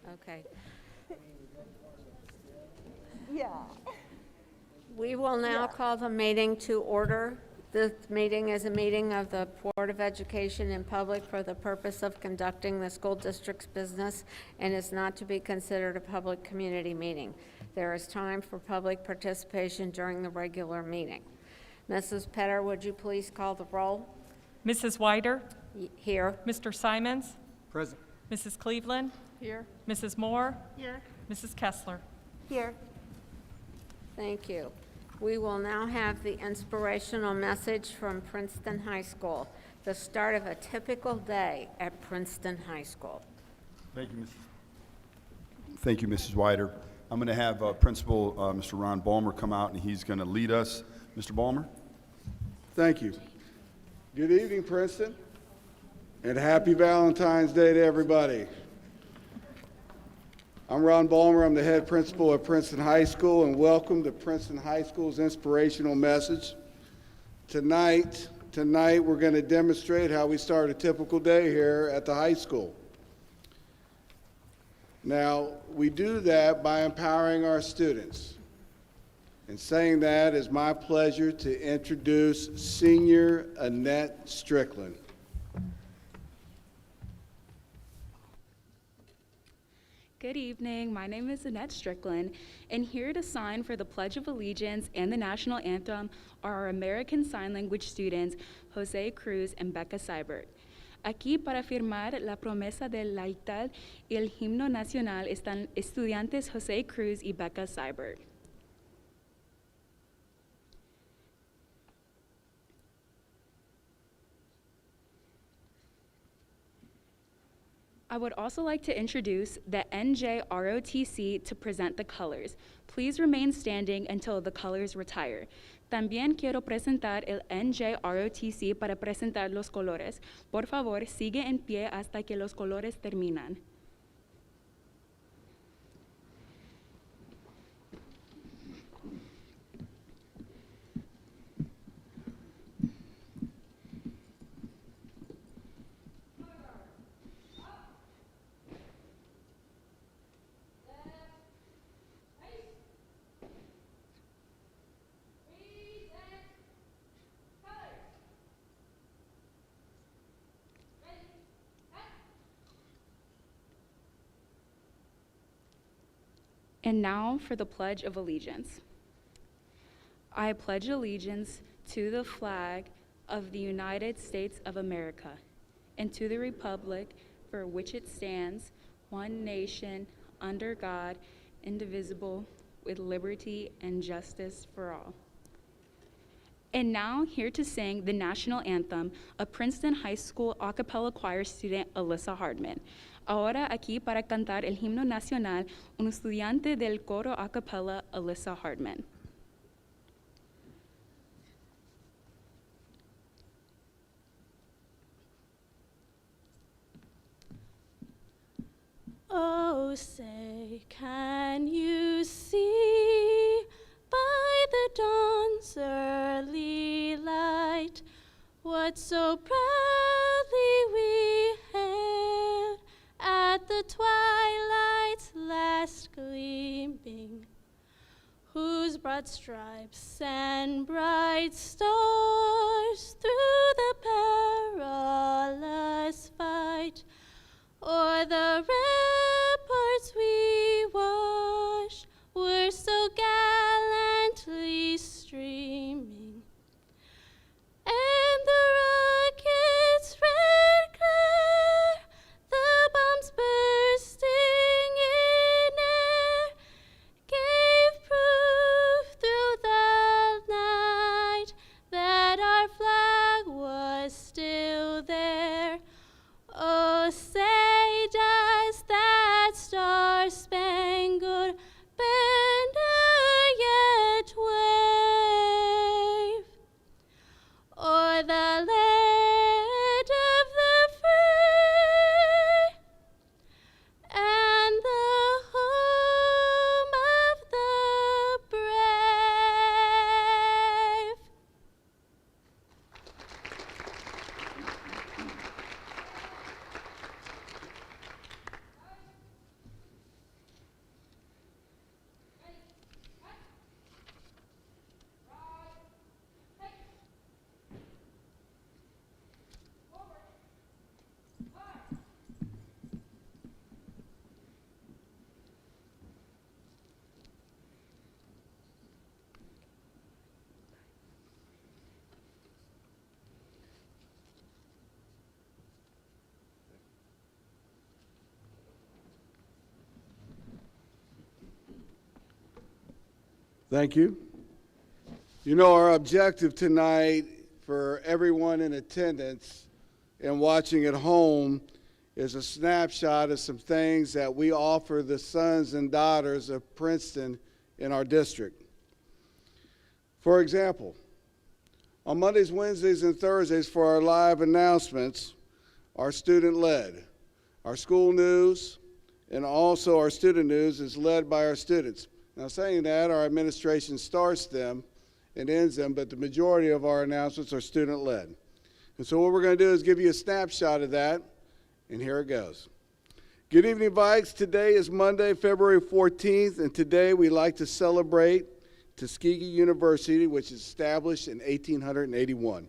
Okay. Yeah. We will now call the meeting to order. This meeting is a meeting of the Board of Education in public for the purpose of conducting the school district's business and is not to be considered a public community meeting. There is time for public participation during the regular meeting. Mrs. Petter, would you please call the roll? Mrs. Wider? Here. Mr. Simons? Present. Mrs. Cleveland? Here. Mrs. Moore? Here. Mrs. Kessler? Here. Thank you. We will now have the inspirational message from Princeton High School, the start of a typical day at Princeton High School. Thank you, Mrs. Wider. I'm going to have Principal Mr. Ron Balmer come out, and he's going to lead us. Mr. Balmer? Thank you. Good evening, Princeton, and happy Valentine's Day to everybody. I'm Ron Balmer. I'm the head principal at Princeton High School, and welcome to Princeton High School's inspirational message. Tonight we're going to demonstrate how we start a typical day here at the high school. Now, we do that by empowering our students. And saying that, it's my pleasure to introduce Senior Annette Strickland. Good evening, my name is Annette Strickland, and here to sign for the Pledge of Allegiance and the National Anthem are our American Sign Language students, Jose Cruz and Becca Seibert. Aquí para firmar la promesa de lealtad y el himno nacional están estudiantes Jose Cruz y Becca Seibert. I would also like to introduce the NJROTC to present the colors. Please remain standing until the colors retire. También quiero presentar el NJROTC para presentar los colores. Por favor, sigue en pie hasta que los colores terminan. And now for the Pledge of Allegiance. I pledge allegiance to the flag of the United States of America and to the republic for which it stands, one nation, under God, indivisible, with liberty and justice for all. And now, here to sing the national anthem, a Princeton High School a cappella choir student, Alyssa Hardman. Ahora aquí para cantar el himno nacional, un estudiante del coro a cappella, Alyssa Hardman. Oh, say, can you see by the dawn's early light what so proudly we hailed at the twilight's last gleaming, whose broad stripes and bright stars through the perilous fight o'er the ramparts we watched were so gallantly streaming, and the rocket's red glare, the bombs bursting in air, gave proof through the night that our flag was still there. Thank you. You know, our objective tonight for everyone in attendance and watching at home is a snapshot of some things that we offer the sons and daughters of Princeton in our district. For example, on Mondays, Wednesdays, and Thursdays for our live announcements, our student-led. Our school news and also our student news is led by our students. Now, saying that, our administration starts them and ends them, but the majority of our announcements are student-led. And so what we're going to do is give you a snapshot of that, and here it goes. Good evening, Vikes. Today is Monday, February 14th, and today we like to celebrate Tuskegee University, which was established in 1881.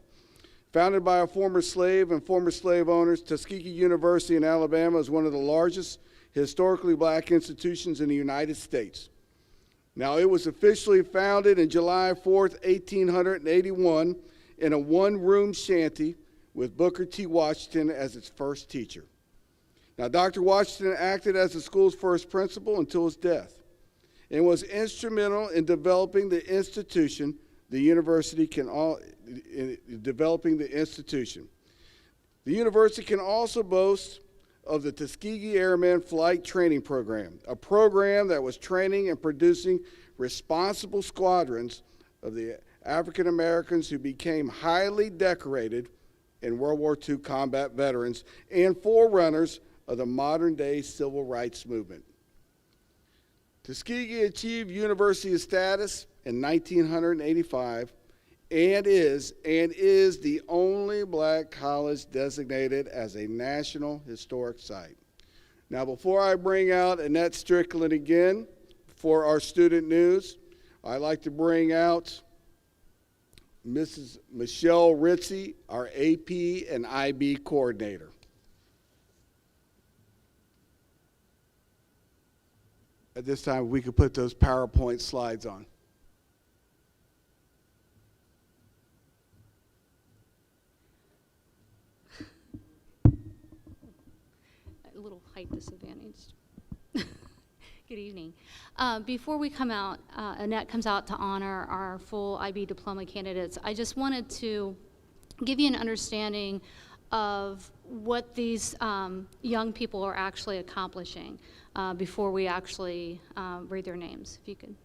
Founded by a former slave and former slave owners, Tuskegee University in Alabama is one of the largest historically black institutions in the United States. Now, it was officially founded in July 4th, 1881 in a one-room shanty with Booker T. Washington as its first teacher. Now, Dr. Washington acted as the school's first principal until his death and was instrumental in developing the institution. The university can also boast of the Tuskegee Airmen Flight Training Program, a program that was training and producing responsible squadrons of the African Americans who became highly decorated in World War II combat veterans and forerunners of the modern-day civil rights movement. Tuskegee achieved university status in 1985 and is the only black college designated as a National Historic Site. Now, before I bring out Annette Strickland again for our student news, I'd like to bring out Mrs. Michelle Ritzy, our AP and IB coordinator. At this time, we could put those PowerPoint slides on. A little height disadvantaged. Good evening. Before we come out, Annette comes out to honor our full IB diploma candidates. I just wanted to give you an understanding of what these young people are actually accomplishing before we actually read their names, if you could.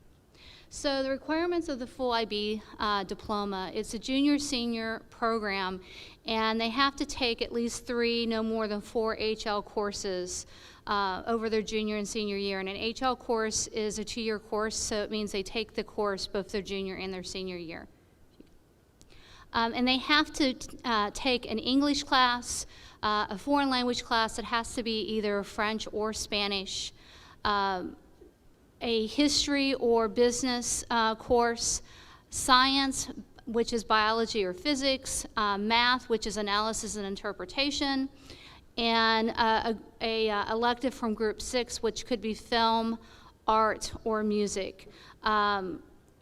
So the requirements of the full IB diploma, it's a junior-senior program, and they have to take at least 3, no more than 4 HL courses over their junior and senior year. And an HL course is a 2-year course, so it means they take the course both their junior and their senior year. And they have to take an English class, a foreign language class that has to be either French or Spanish, a history or business course, science, which is biology or physics, math, which is analysis and interpretation, and a elective from group 6, which could be film, art, or music.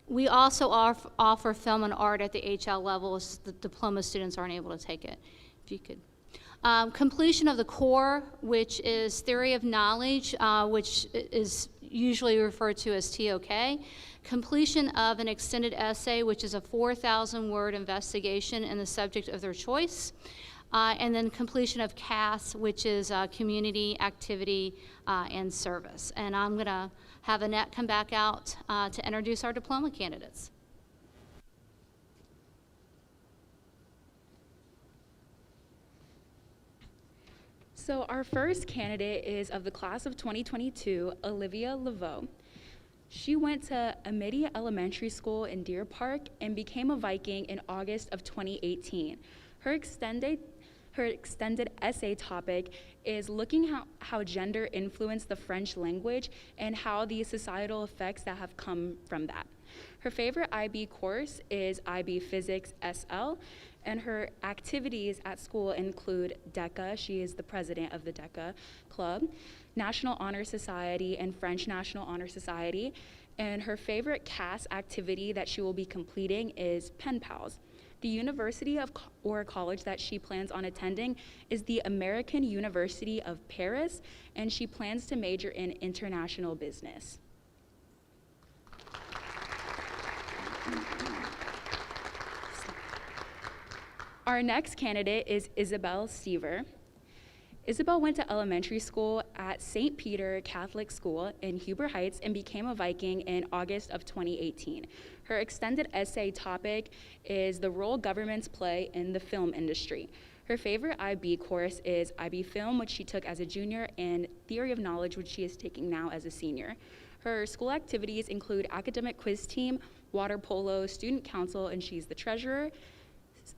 We also offer film and art at the HL level. The diploma students aren't able to take it, if you could. Completion of the core, which is theory of knowledge, which is usually referred to as TOK. Completion of an extended essay, which is a 4,000-word investigation in the subject of their choice. And then completion of CAS, which is community activity and service. And I'm going to have Annette come back out to introduce our diploma candidates. So our first candidate is of the class of 2022, Olivia Laveau. She went to Amended Elementary School in Deer Park and became a Viking in August of 2018. Her extended essay topic is looking how gender influenced the French language and how the societal effects that have come from that. Her favorite IB course is IB Physics SL, and her activities at school include DECA, she is the president of the DECA Club, National Honor Society and French National Honor Society, and her favorite CAS activity that she will be completing is Pen Pals. The university or college that she plans on attending is the American University of Paris, and she plans to major in international business. Our next candidate is Isabelle Seaver. Isabelle went to elementary school at St. Peter Catholic School in Huber Heights and became a Viking in August of 2018. Her extended essay topic is the role governments play in the film industry. Her favorite IB course is IB Film, which she took as a junior, and Theory of Knowledge, which she is taking now as a senior. Her school activities include academic quiz team, water polo, student council, and she's the treasurer,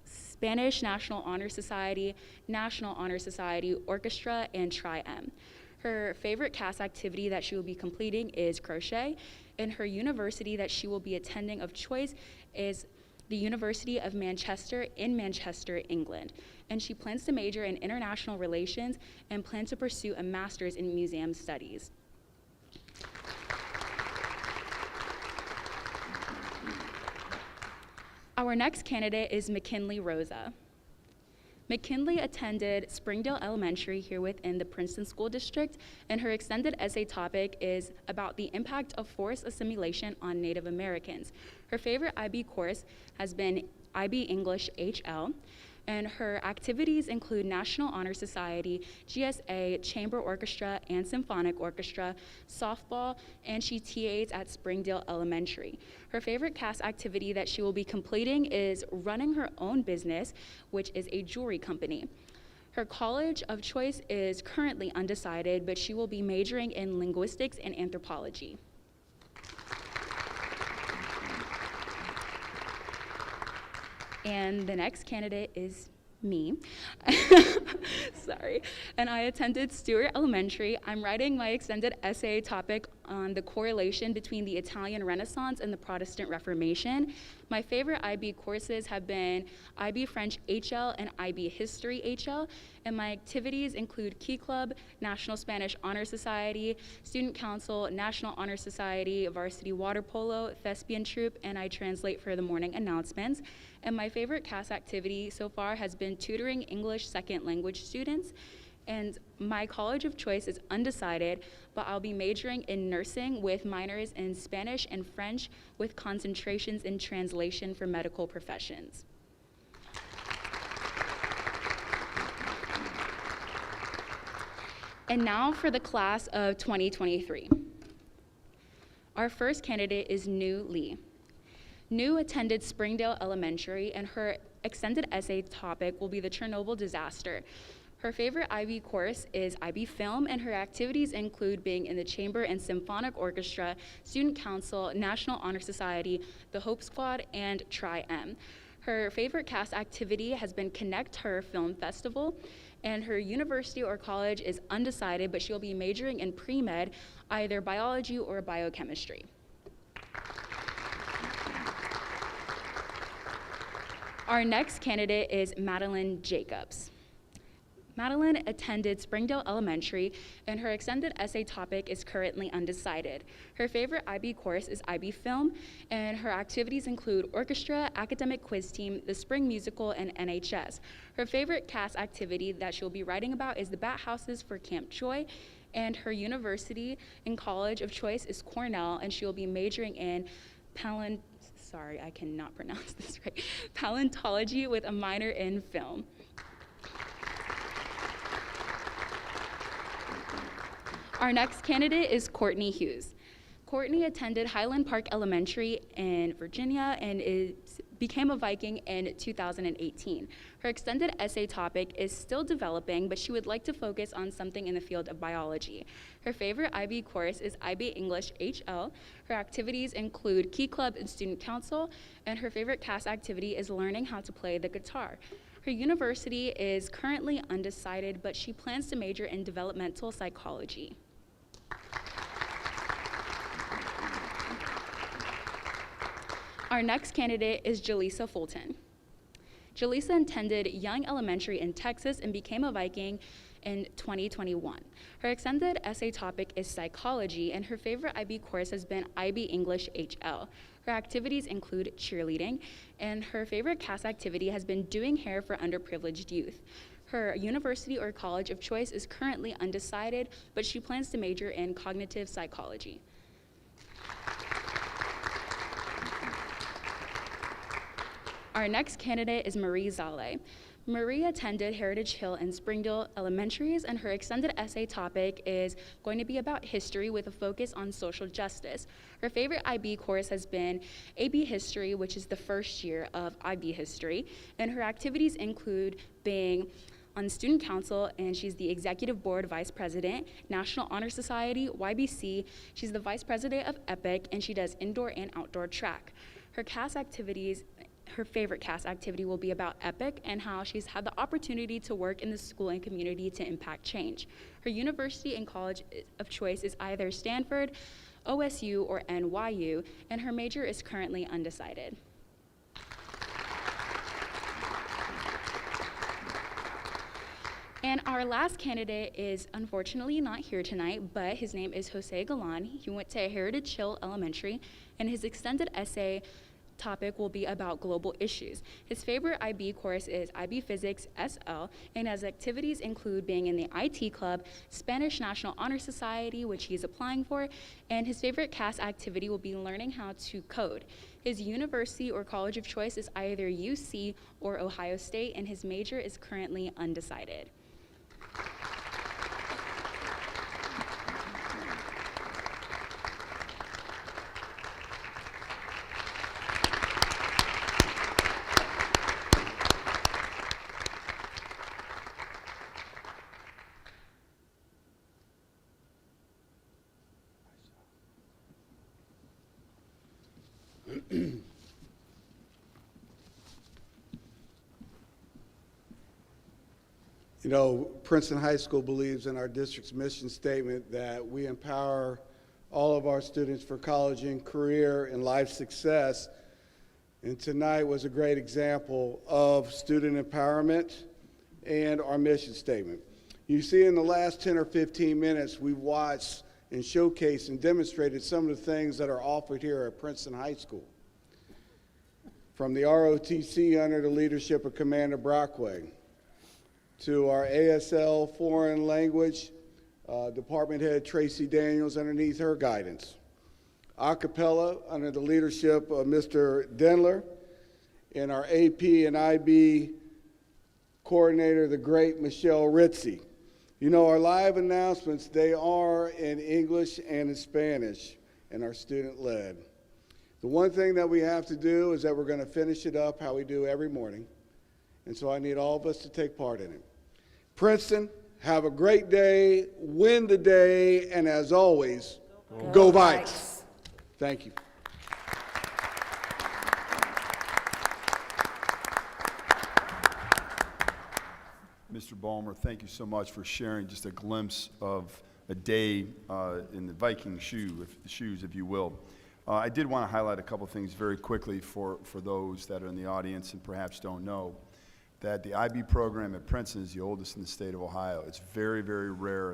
Spanish National Honor Society, National Honor Society, Orchestra, and Tri-M. Her favorite CAS activity that she will be completing is crochet, and her university that she will be attending of choice is the University of Manchester in Manchester, England. And she plans to major in international relations and plans to pursue a master's in museum studies. Our next candidate is McKinley Rosa. McKinley attended Springdale Elementary here within the Princeton School District, and her extended essay topic is about the impact of forced assimilation on Native Americans. Her favorite IB course has been IB English HL, and her activities include National Honor Society, GSA, Chamber Orchestra, and Symphonic Orchestra, softball, and she TAs at Springdale Elementary. Her favorite CAS activity that she will be completing is running her own business, which is a jewelry company. Her college of choice is currently undecided, but she will be majoring in linguistics and anthropology. And the next candidate is me. Sorry. And I attended Stewart Elementary. I'm writing my extended essay topic on the correlation between the Italian Renaissance and the Protestant Reformation. My favorite IB courses have been IB French HL and IB History HL, and my activities include Key Club, National Spanish Honor Society, Student Council, National Honor Society, Varsity Water Polo, Thespian Troupe, and I translate for the morning announcements. And my favorite CAS activity so far has been tutoring English second language students. And my college of choice is undecided, but I'll be majoring in nursing with minors in Spanish and French with concentrations in translation for medical professions. And now for the class of 2023. Our first candidate is Nu Lee. Nu attended Springdale Elementary, and her extended essay topic will be the Chernobyl disaster. Her favorite IB course is IB Film, and her activities include being in the Chamber and Symphonic Orchestra, Student Council, National Honor Society, the Hope Squad, and Tri-M. Her favorite CAS activity has been Connect Her Film Festival, and her university or college is undecided, but she'll be majoring in pre-med, either biology or biochemistry. Our next candidate is Madeline Jacobs. Madeline attended Springdale Elementary, and her extended essay topic is currently undecided. Her favorite IB course is IB Film, and her activities include orchestra, academic quiz team, the spring musical, and NHS. Her favorite CAS activity that she'll be writing about is the bat houses for Camp Joy, and her university and college of choice is Cornell, and she'll be majoring in paleontology with a minor in film. Our next candidate is Courtney Hughes. Courtney attended Highland Park Elementary in Virginia and became a Viking in 2018. Her extended essay topic is still developing, but she would like to focus on something in the field of biology. Her favorite IB course is IB English HL. Her activities include Key Club and Student Council, and her favorite CAS activity is learning how to play the guitar. Her university is currently undecided, but she plans to major in developmental psychology. Our next candidate is Jaleesa Fulton. Jaleesa attended Young Elementary in Texas and became a Viking in 2021. Her extended essay topic is psychology, and her favorite IB course has been IB English HL. Her activities include cheerleading, and her favorite CAS activity has been doing hair for underprivileged youth. Her university or college of choice is currently undecided, but she plans to major in cognitive psychology. Our next candidate is Marie Zale. Marie attended Heritage Hill and Springdale Elementaries, and her extended essay topic is going to be about history with a focus on social justice. Her favorite IB course has been AB History, which is the first year of IB History, and her activities include being on student council, and she's the executive board vice president, National Honor Society, YBC. She's the vice president of EPIC, and she does indoor and outdoor track. Her favorite CAS activity will be about EPIC and how she's had the opportunity to work in the school and community to impact change. Her university and college of choice is either Stanford, OSU, or NYU, and her major is currently undecided. And our last candidate is unfortunately not here tonight, but his name is Jose Galan. He went to Heritage Hill Elementary, and his extended essay topic will be about global issues. His favorite IB course is IB Physics SL, and his activities include being in the IT club, Spanish National Honor Society, which he's applying for, and his favorite CAS activity will be learning how to code. His university or college of choice is either UC or Ohio State, and his major is currently undecided. You know, Princeton High School believes in our district's mission statement that we empower all of our students for college and career and life success. And tonight was a great example of student empowerment and our mission statement. You see, in the last 10 or 15 minutes, we've watched and showcased and demonstrated some of the things that are offered here at Princeton High School. From the ROTC under the leadership of Commander Brockway, to our ASL foreign language department head Tracy Daniels underneath her guidance. Acapella under the leadership of Mr. Denler, and our AP and IB coordinator, the great Michelle Ritzy. You know, our live announcements, they are in English and in Spanish, and are student-led. The one thing that we have to do is that we're going to finish it up how we do every morning, and so I need all of us to take part in it. Princeton, have a great day, win the day, and as always, go Vikes. Thank you. Mr. Ballmer, thank you so much for sharing just a glimpse of a day in the Viking shoes, if you will. I did want to highlight a couple things very quickly for those that are in the audience and perhaps don't know that the IB program at Princeton is the oldest in the state of Ohio. It's very, very rare,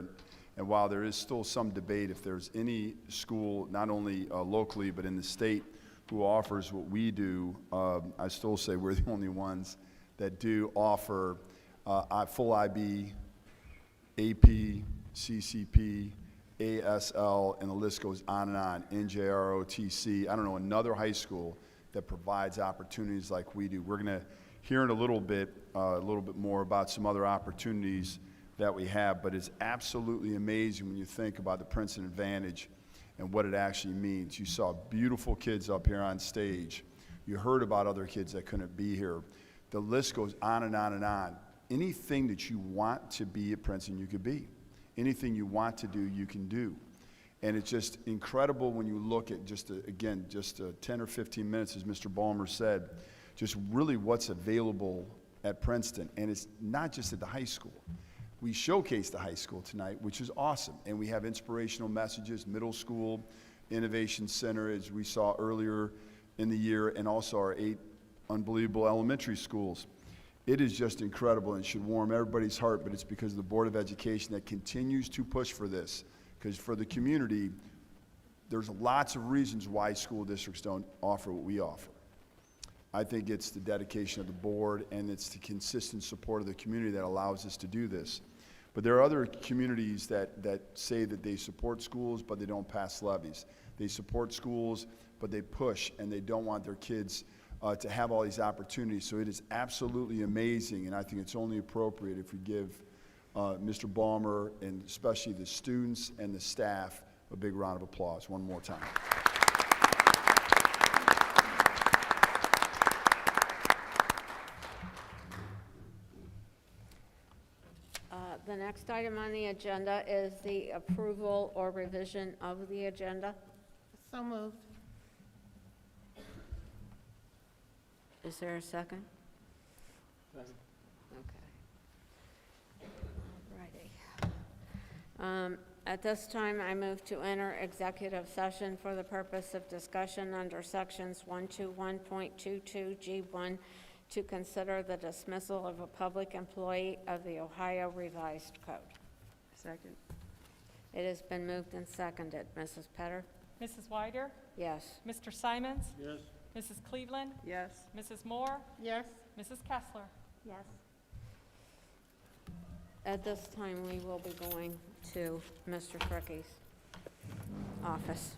and while there is still some debate if there's any school, not only locally but in the state, who offers what we do, I still say we're the only ones that do offer full IB, AP, CCP, ASL, and the list goes on and on, NJROTC. I don't know another high school that provides opportunities like we do. We're going to hear in a little bit more about some other opportunities that we have, but it's absolutely amazing when you think about the Princeton Advantage and what it actually means. You saw beautiful kids up here on stage. You heard about other kids that couldn't be here. The list goes on and on and on. Anything that you want to be at Princeton, you could be. Anything you want to do, you can do. And it's just incredible when you look at just 10 or 15 minutes, as Mr. Ballmer said, just really what's available at Princeton. And it's not just at the high school. We showcase the high school tonight, which is awesome. And we have inspirational messages, middle school, innovation center, as we saw earlier in the year, and also our 8 unbelievable elementary schools. It is just incredible and should warm everybody's heart, but it's because of the Board of Education that continues to push for this. Because for the community, there's lots of reasons why school districts don't offer what we offer. I think it's the dedication of the board and it's the consistent support of the community that allows us to do this. But there are other communities that say that they support schools, but they don't pass levies. They support schools, but they push and they don't want their kids to have all these opportunities. So it is absolutely amazing, and I think it's only appropriate if we give Mr. Balmer and especially the students and the staff a big round of applause one more time. The next item on the agenda is the approval or revision of the agenda. So moved. Is there a second? Okay. Alrighty. At this time, I move to enter executive session for the purpose of discussion under sections 121.22G1 to consider the dismissal of a public employee of the Ohio Revised Code. Second. It has been moved and seconded. Mrs. Petter? Mrs. Weider? Yes. Mr. Simons? Yes. Mrs. Cleveland? Yes. Mrs. Moore? Yes. Mrs. Kessler? Yes. At this time, we will be going to Mr. Fricke's office.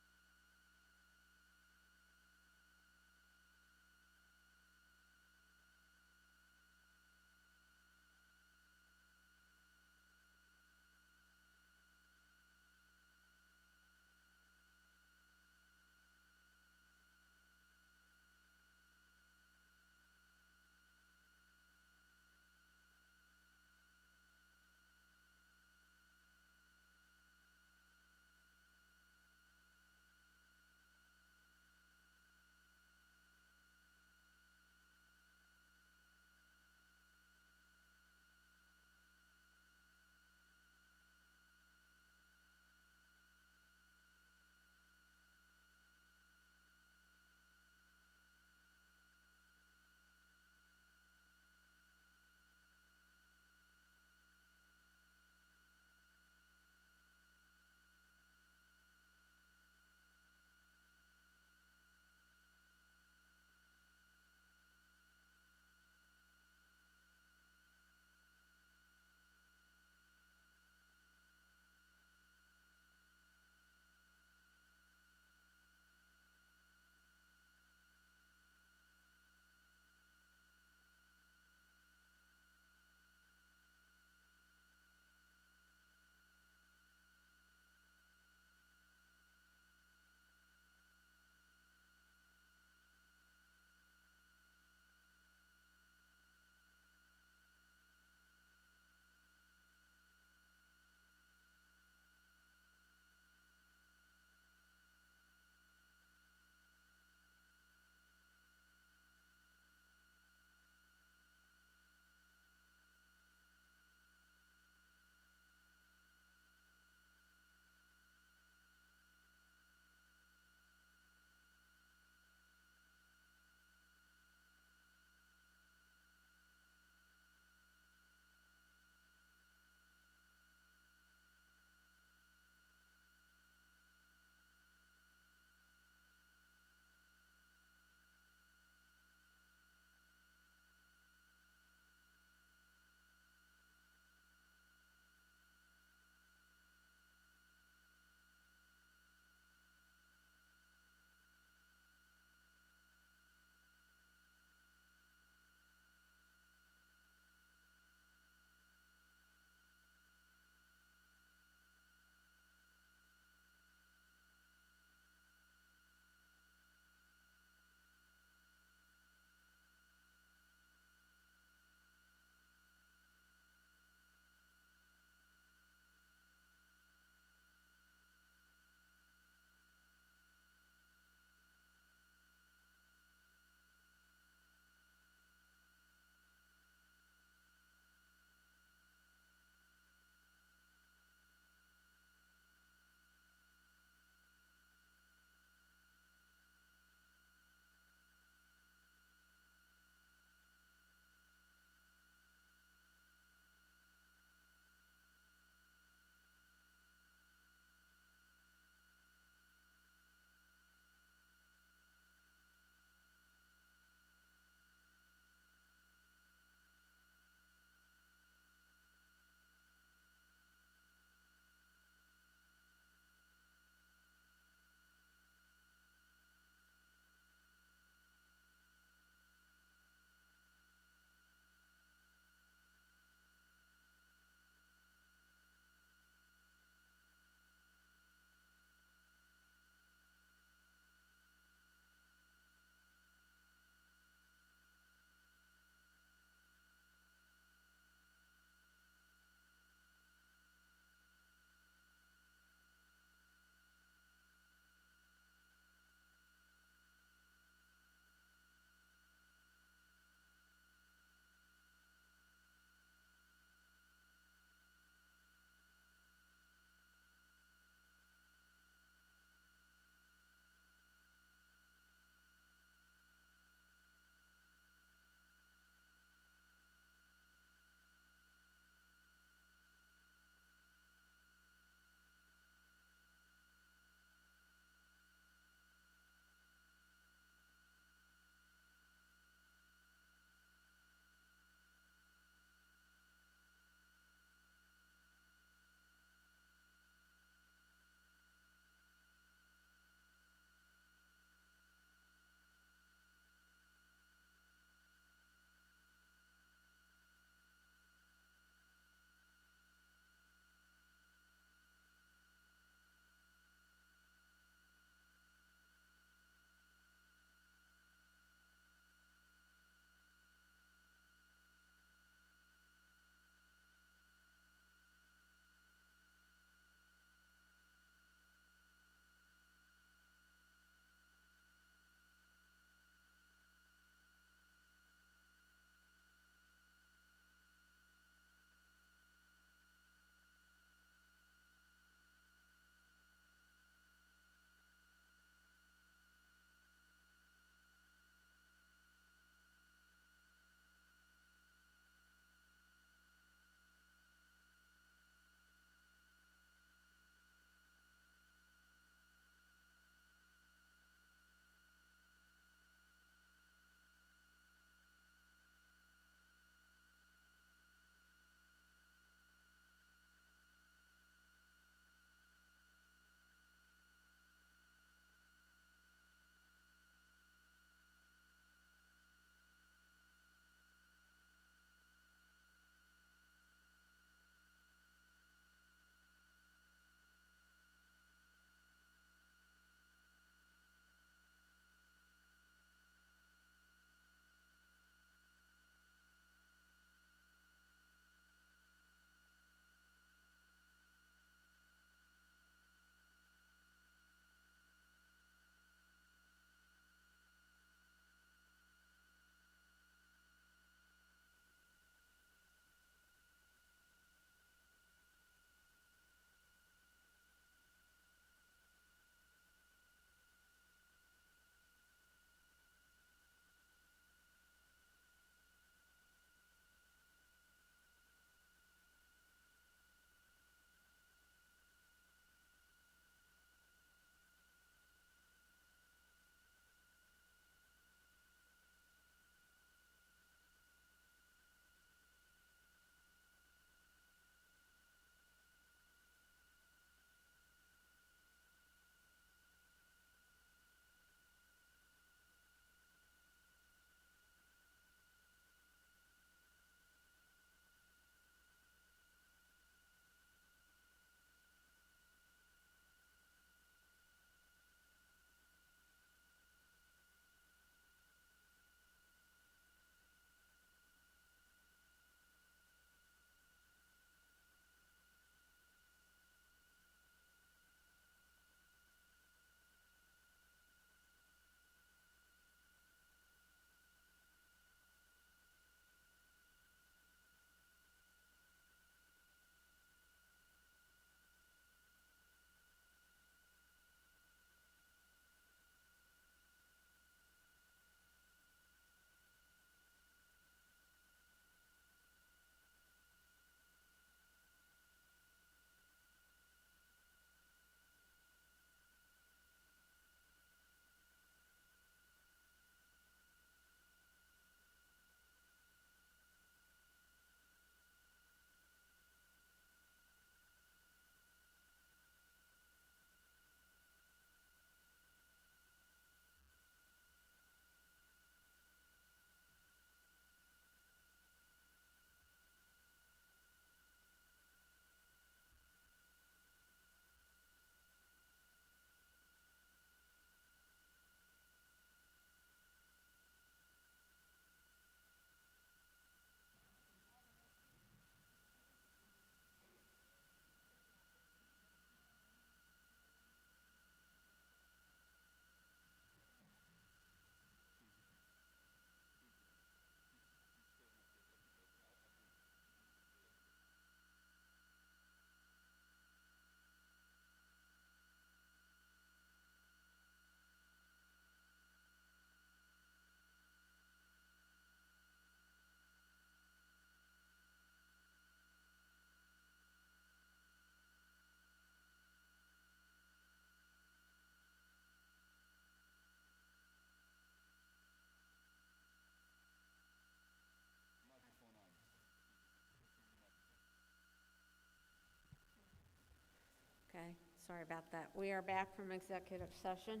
Sorry about that. We are back from executive session.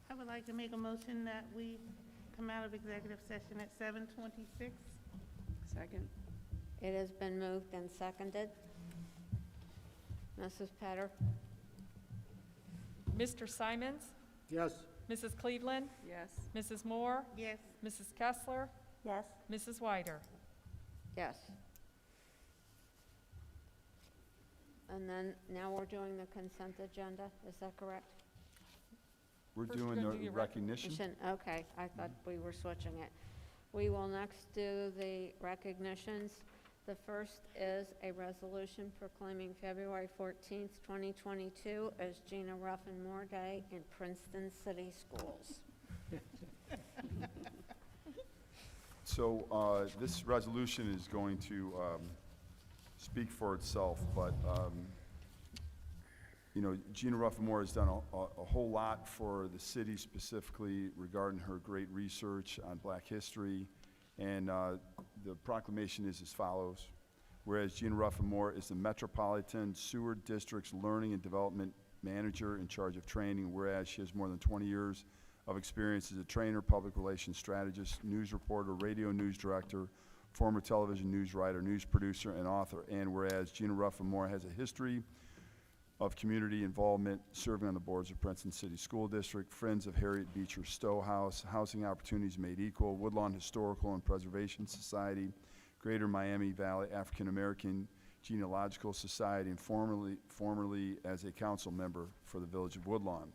I would like to make a motion that we come out of executive session at 7:26. Second. It has been moved and seconded. Mrs. Petter? Mr. Simons? Yes. Mrs. Cleveland? Yes. Mrs. Moore? Yes. Mrs. Kessler? Yes. Mrs. Whiter? Yes. And then, now we're doing the consent agenda, is that correct? We're First, doing we're gonna the do your recognition. Okay, I thought we were switching it. We will next do the recognitions. The first is a resolution proclaiming February 14th, 2022 as Gina Ruffin Moore Day in Princeton City Schools. So this resolution is going to speak for itself, but you know, Gina Ruffin Moore has done a whole lot for the city, specifically regarding her great research on Black history. And the proclamation is as follows. Whereas Gina Ruffin Moore is the Metropolitan Sewer District's Learning and Development Manager in charge of training, whereas she has more than 20 years of experience as a trainer, public relations strategist, news reporter, radio news director, former television news writer, news producer, and author. And whereas Gina Ruffin Moore has a history of community involvement, serving on the boards of Princeton City School District, Friends of Harriet Beecher Stowe House, Housing Opportunities Made Equal, Woodlawn Historical and Preservation Society, Greater Miami Valley African American Genealogical Society, and formerly as a council member for the Village of Woodlawn.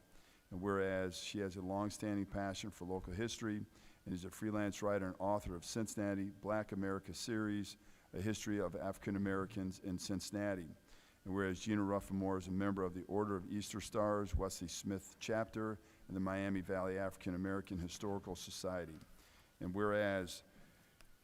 And whereas she has a longstanding passion for local history and is a freelance writer and author of Cincinnati Black America Series, A History of African Americans in Cincinnati. And whereas Gina Ruffin Moore is a member of the Order of Easter Stars, Wesley Smith Chapter, and the Miami Valley African American Historical Society. And whereas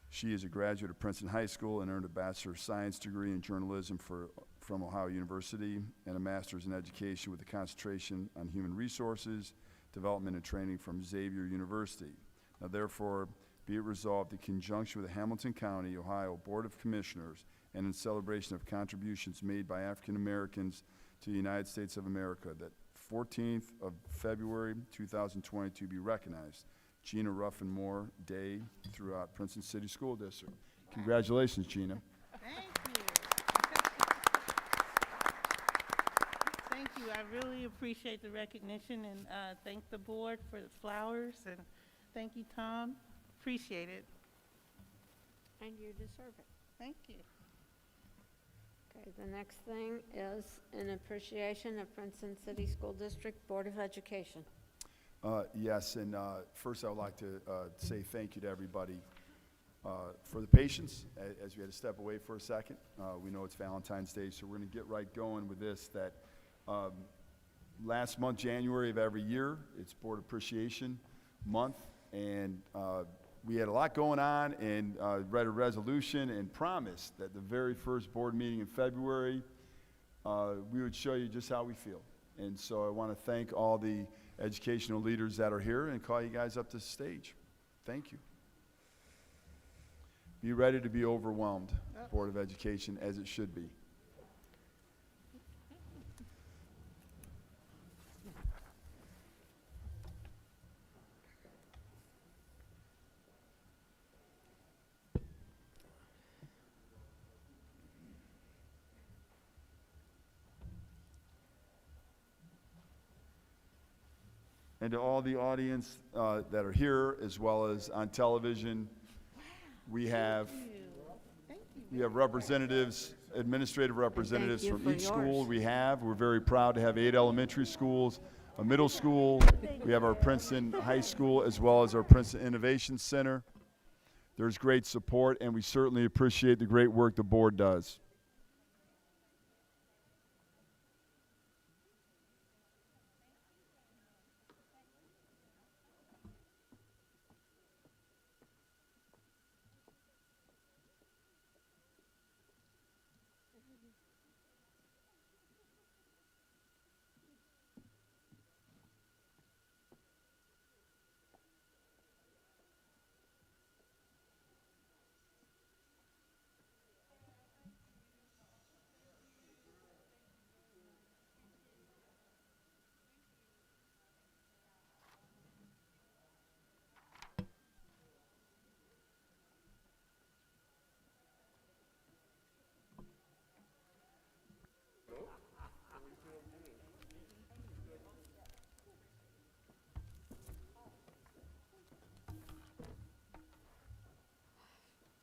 she is a graduate of Princeton High School and earned a Bachelor of Science degree in journalism from Ohio University and a Master's in Education with a concentration on Human Resources, Development and Training from Xavier University. Now therefore, be it resolved in conjunction with the Hamilton County, Ohio Board of Commissioners and in celebration of contributions made by African Americans to the United States of America, that 14th of February 2022 be recognized Gina Ruffin Moore Day throughout Princeton City School District. Congratulations, Gina. Thank you. Thank you. I really appreciate the recognition and thank the board for the flowers, and thank you, Tom. Appreciate it. And you deserve it. Thank you. Okay, the next thing is an appreciation of Princeton City School District Board of Education. Yes, and first I would like to say thank you to everybody for the patience as we had to step away for a second. We know it's Valentine's Day, so we're going to get right going with this. That last month, January of every year, it's Board Appreciation Month, and we had a lot going on, and read a resolution and promised that the very first board meeting in February, we would show you just how we feel. And so I want to thank all the educational leaders that are here and call you guys up to the stage. Thank you. Be ready to be overwhelmed, Board of Education, as it should be. And to all the audience that are here, as well as on television, we have representatives, administrative representatives you from for each school. yours. We're very proud to have 8 elementary schools, a middle school. We have our Princeton High School, as well as our Princeton Innovation Center. There's great support, and we certainly appreciate the great work the board does.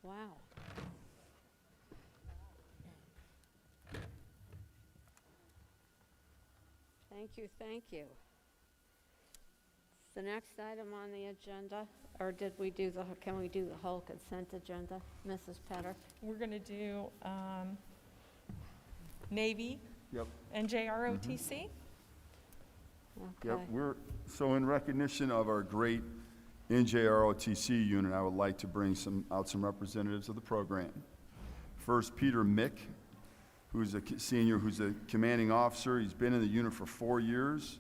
Wow. Thank you, thank you. The next item on the agenda, or did we do can we do the whole consent agenda, Mrs. Petter? We're going to do Navy, Yep. NJROTC. Yep, Okay. so in recognition of our great NJROTC unit, I would like to bring out some representatives of the program. First, Peter Mick, who's a senior, who's a commanding officer. He's been in the unit for 4 years,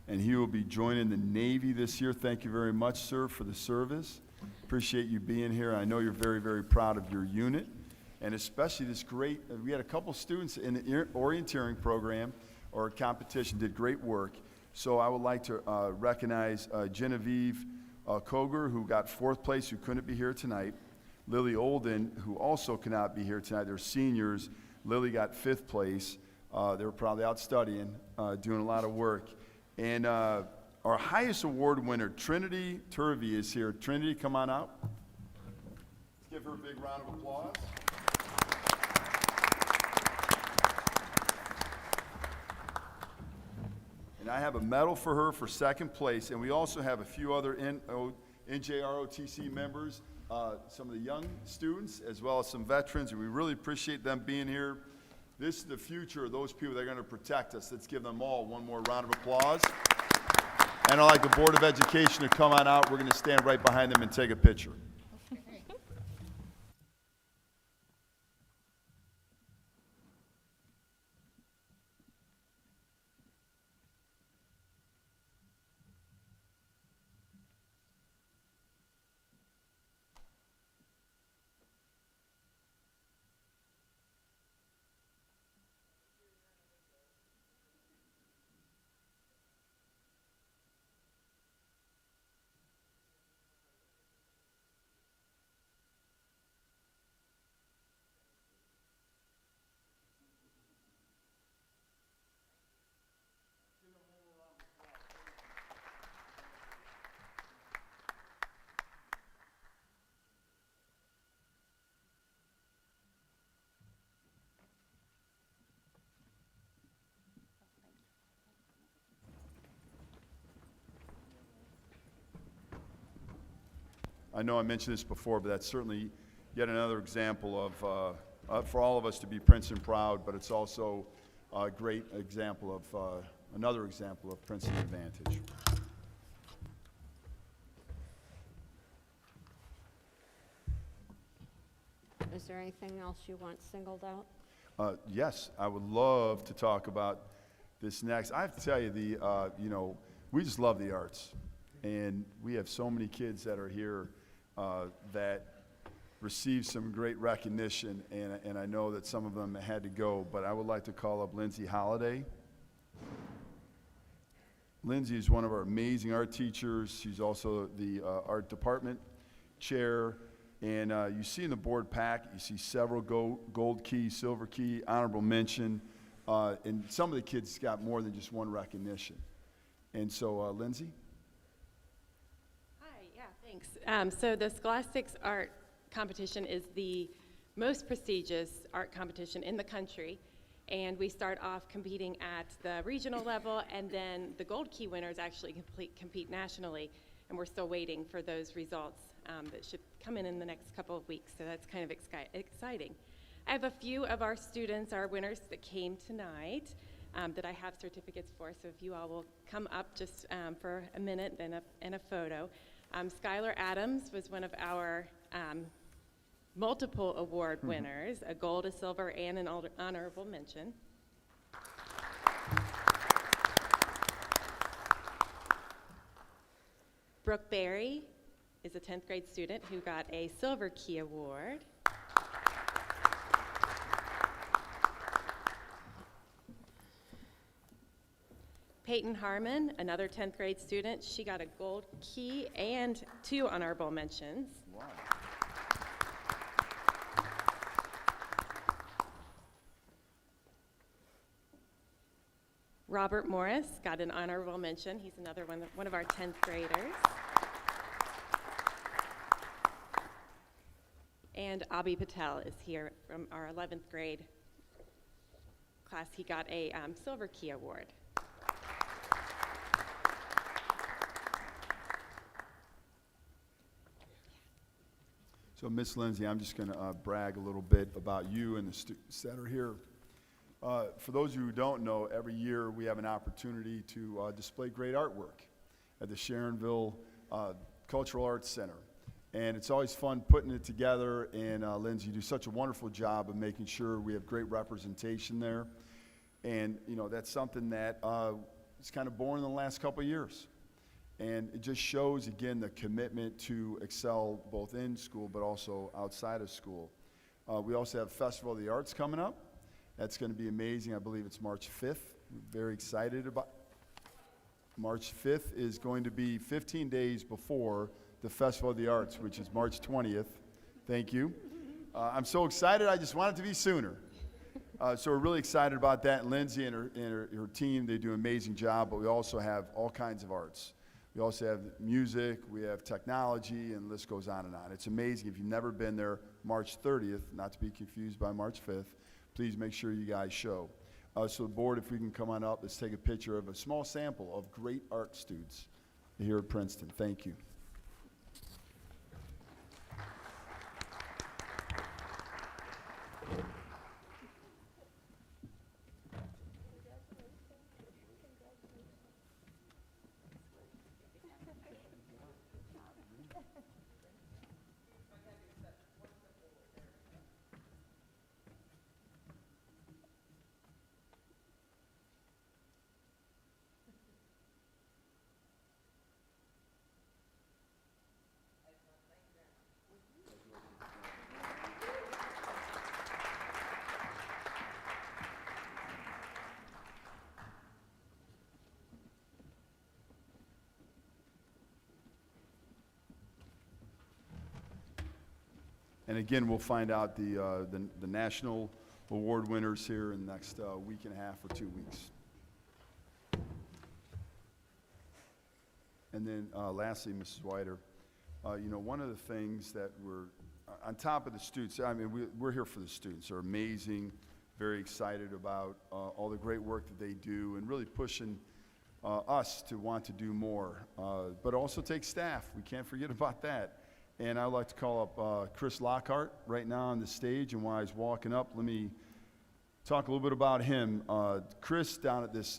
and he will be joining the Navy this year. Thank you very much, sir, for the service. Appreciate you being here. I know you're very, very proud of your unit, and especially this great, we had a couple students in the orienteering program or competition, did great work. So I would like to recognize Genevieve Koger, who got 4th place, who couldn't be here tonight. Lily Olden, who also cannot be here tonight. They're seniors. Lily got 5th place. They were probably out studying, doing a lot of work. And our highest award winner, Trinity Turvey, is here. Trinity, come on out. Let's give her a big round of applause. And I have a medal for her for 2nd place, and we also have a few other NJROTC members, some of the young students, as well as some veterans, and we really appreciate them being here. This is the future of those people that are going to protect us. Let's give them all one more round of applause. And I'd like the Board of Education to come on out. We're going to stand right behind them and take a picture. I know I mentioned this before, but that's certainly yet another example of, for all of us to be Princeton proud, but it's also a great example of, another example of Princeton advantage. Is there anything else you want singled out? Yes, I would love to talk about this next. I have to tell you, we just love the arts. And we have so many kids that are here that receive some great recognition, and I know that some of them had to go, but I would like to call up Lindsay Holliday. Lindsay is one of our amazing art teachers. She's also the art department chair. And you see in the board pack, you see several gold key, silver key, honorable mention. And some of the kids got more than just one recognition. And so, Lindsay? Hi, yeah, thanks. So the Scholastics Art Competition is the most prestigious art competition in the country. And we start off competing at the regional level, and then the gold key winners actually compete nationally. And we're still waiting for those results that should come in the next couple of weeks. So that's kind of exciting. I have a few of our students, our winners that came tonight, that I have certificates for. So if you all will come up just for a minute and a photo. Skylar Adams was one of our multiple award winners, a gold, a silver, and an honorable mention. Brooke Berry is a 10th grade student who got a Silver Key Award. Peyton Harmon, another 10th grade student, she got a Gold Key and 2 honorable mentions. Wow. Robert Morris got an honorable mention. He's another one of our 10th graders. And Abhi Patel is here from our 11th grade class. He got a Silver Key Award. So, Miss Lindsay, I'm just going to brag a little bit about you and the students that are here. For those of you who don't know, every year we have an opportunity to display great artwork at the Sharonville Cultural Arts Center. And it's always fun putting it together, and Lindsay, you do such a wonderful job of making sure we have great representation there. And, you know, that's something that is kind of born in the last couple of years. And it just shows, again, the commitment to excel both in school but also outside of school. We also have Festival of the Arts coming up. That's going to be amazing. I believe it's March 5th. We're very excited about March 5th is going to be 15 days before the Festival of the Arts, which is March 20th. Thank you. I'm so excited, I just want it to be sooner. So we're really excited about that. And Lindsay and her team, they do an amazing job, but we also have all kinds of arts. We also have music, we have technology, and the list goes on and on. It's amazing. If you've never been there, March 30th, not to be confused by March 5th, please make sure you guys show. So the board, if we can come on up, let's take a picture of a small sample of great art students here at Princeton. Thank you. And again, we'll find out the national award winners here in the next week and a half or 2 weeks. And then lastly, Mrs. Whiter, you know, one of the things that we're, on top of the students, I mean, we're here for the students. They're amazing, very excited about all the great work that they do and really pushing us to want to do more. But also take staff. We can't forget about that. And I'd like to call up Chris Lockhart right now on the stage. And while he's walking up, let me talk a little bit about him. Chris down at this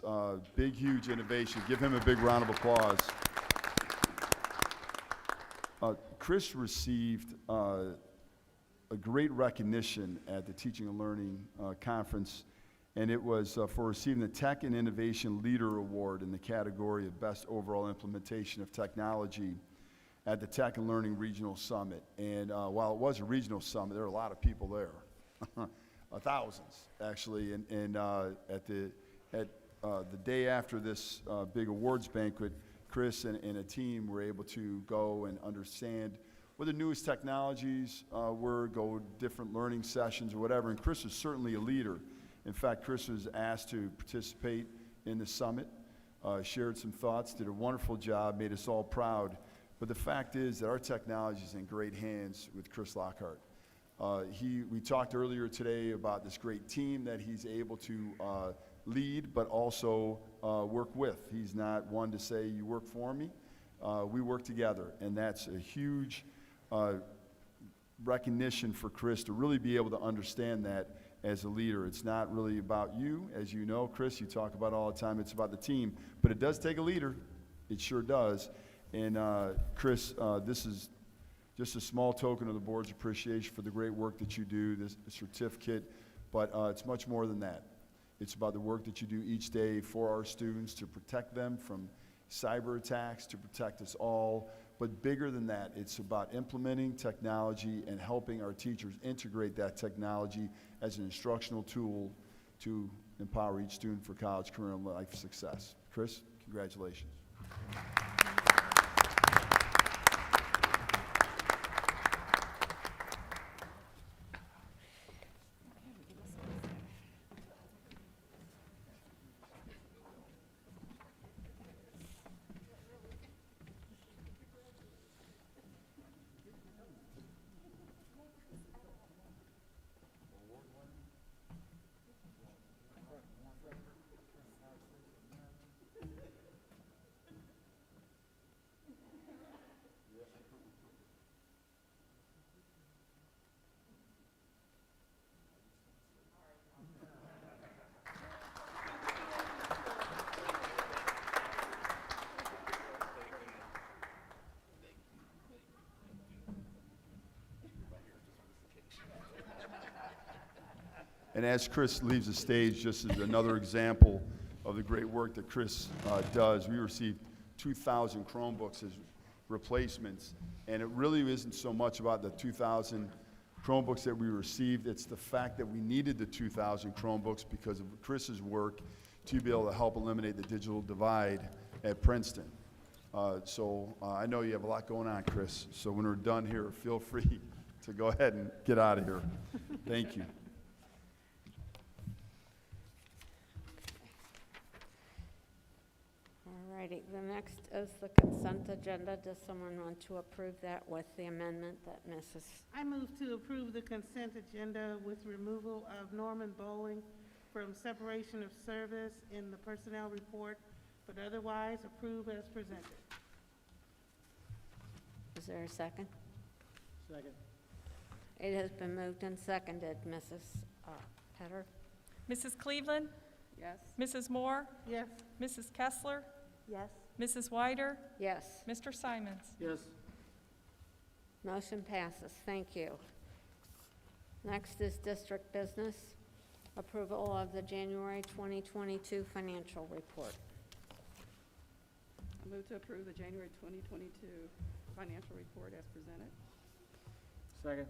big, huge innovation. Give him a big round of applause. Chris received a great recognition at the Teaching and Learning Conference, and it was for receiving the Tech and Innovation Leader Award in the category of Best Overall Implementation of Technology at the Tech and Learning Regional Summit. And while it was a regional summit, there were a lot of people there, thousands actually. And at the day after this big awards banquet, Chris and a team were able to go and understand what the newest technologies were, go different learning sessions or whatever. And Chris is certainly a leader. In fact, Chris was asked to participate in the summit, shared some thoughts, did a wonderful job, made us all proud. But the fact is that our technology is in great hands with Chris Lockhart. We talked earlier today about this great team that he's able to lead, but also work with. He's not one to say, you work for me. We work together, and that's a huge recognition for Chris to really be able to understand that as a leader. It's not really about you. As you know, Chris, you talk about all the time, it's about the team. But it does take a leader. It sure does. And Chris, this is just a small token of the board's appreciation for the great work that you do, this certificate, but it's much more than that. It's about the work that you do each day for our students to protect them from cyber attacks, to protect us all. But bigger than that, it's about implementing technology and helping our teachers integrate that technology as an instructional tool to empower each student for college, career, and life success. Chris, congratulations. And as Chris leaves the stage, just as another example of the great work that Chris does, we received 2,000 Chromebooks as replacements. And it really isn't so much about the 2,000 Chromebooks that we received. It's the fact that we needed the 2,000 Chromebooks because of Chris's work to be able to help eliminate the digital divide at Princeton. I know you have a lot going on, Chris. So when we're done here, feel free to go ahead and get out of here. Thank you. All righty, the next is the consent agenda. Does someone want to approve that with the amendment that Mrs. I move to approve the consent agenda with removal of Norman Bowling from separation of service in the personnel report, but otherwise approve as presented. Is there a second? Second. It has been moved and seconded. Mrs. Petter? Mrs. Cleveland? Yes. Mrs. Moore? Yes. Mrs. Kessler? Yes. Mrs. Wyder? Yes. Mr. Simons? Yes. Motion passes. Thank you. Next is district business. Approval of the January 2022 financial report. I move to approve the January 2022 financial report as presented. Second.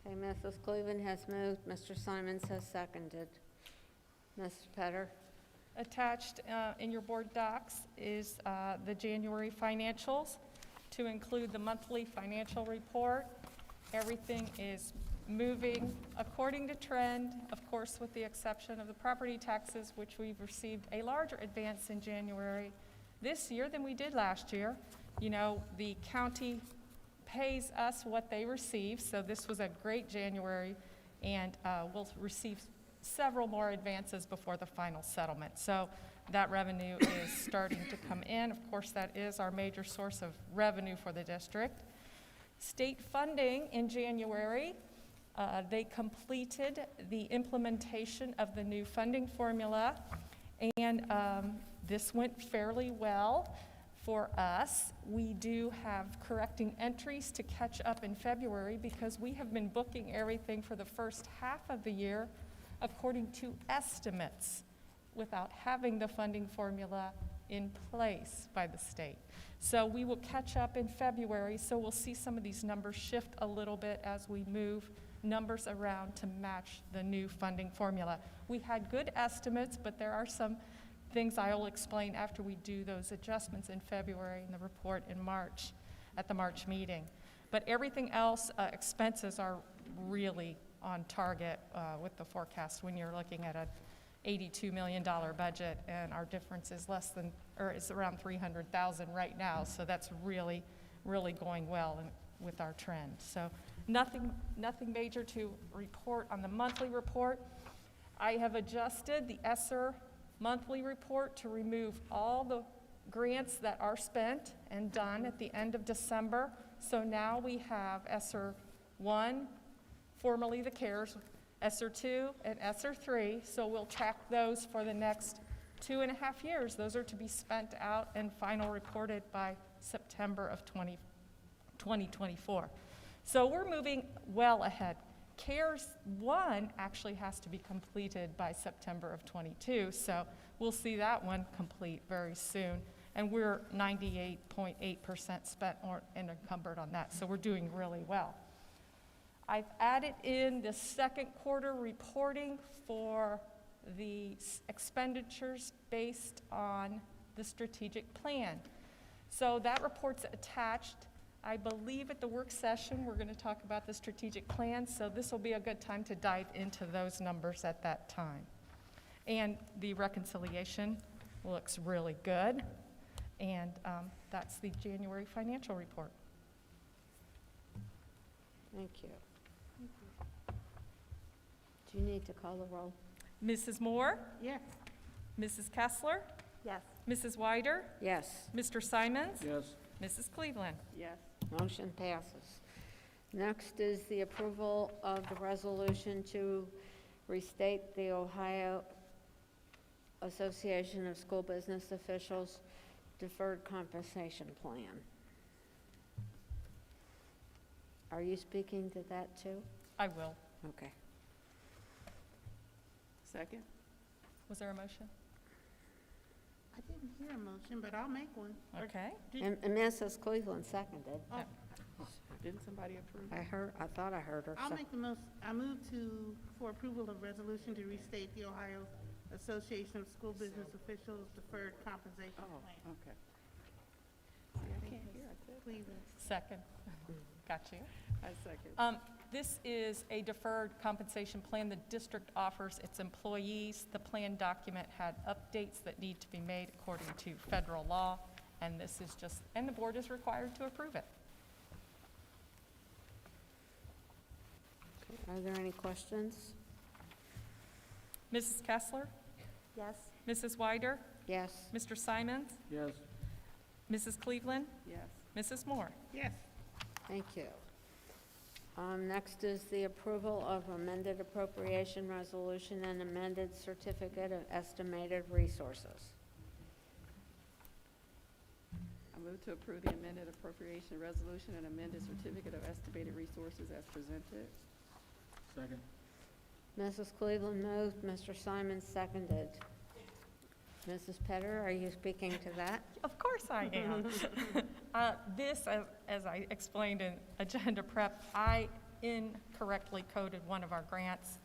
Okay, Mrs. Cleveland has moved. Mr. Simons has seconded. Mr. Petter? Attached in your board docs is the January financials to include the monthly financial report. Everything is moving according to trend, of course, with the exception of the property taxes, which we've received a larger advance in January this year than we did last year. You know, the county pays us what they receive, so this was a great January, and we'll receive several more advances before the final settlement. So that revenue is starting to come in. Of course, that is our major source of revenue for the district. State funding in January, they completed the implementation of the new funding formula, and this went fairly well for us. We do have correcting entries to catch up in February because we have been booking everything for the first half of the year according to estimates without having the funding formula in place by the state. So we will catch up in February, so we'll see some of these numbers shift a little bit as we move numbers around to match the new funding formula. We had good estimates, but there are some things I will explain after we do those adjustments in February in the report in March, at the March meeting. But everything else, expenses are really on target with the forecast when you're looking at an $82 million budget, and our difference is less than, or is around 300,000 right now, so that's really, really going well with our trend. So nothing major to report on the monthly report. I have adjusted the ESSER monthly report to remove all the grants that are spent and done at the end of December. So now we have ESSER 1, formerly the CARES, ESSER 2, and ESSER 3. So we'll track those for the next 2.5 years. Those are to be spent out and final reported by September of 2024. So we're moving well ahead. CARES 1 actually has to be completed by September of 22, so we'll see that one complete very soon. And we're 98.8% spent and encumbered on that, so we're doing really well. I've added in the second quarter reporting for the expenditures based on the strategic plan. So that report's attached. I believe at the work session, we're going to talk about the strategic plan, so this will be a good time to dive into those numbers at that time. And the reconciliation looks really good, and that's the January financial report. Thank you. Do you need to call the roll? Mrs. Moore? Yes. Mrs. Kessler? Yes. Mrs. Wyder? Yes. Mr. Simons? Yes. Mrs. Cleveland? Yes. Motion passes. Next is the approval of the resolution to restate the Ohio Association of School Business Officials Deferred Compensation Plan. Are you speaking to that too? I will. Okay. Second? Was there a motion? I didn't hear a motion, but I'll make one. Or Okay. did- And Mrs. Cleveland seconded. Oh, Didn't somebody approve? I thought I heard her. I'll make the most, I move for approval of resolution to restate the Ohio Association of School Business Officials Deferred Compensation Oh, Plan. okay. See, I can't hear, I said. Cleveland. Second. Got you. I second. This is a deferred compensation plan the district offers its employees. The plan document had updates that need to be made according to federal law, and this is just, and the board is required to approve it. Are there any questions? Mrs. Kessler? Yes. Mrs. Wyder? Yes. Mr. Simons? Yes. Mrs. Cleveland? Yes. Mrs. Moore? Yes. Thank you. Next is the approval of amended appropriation resolution and amended certificate of estimated resources. I move to approve the amended appropriation resolution and amended certificate of estimated resources as presented. Second. Mrs. Cleveland moved, Mr. Simon seconded. Mrs. Petter, are you speaking to that? Of course I am. This, as I explained in agenda prep, I incorrectly coded one of our grants,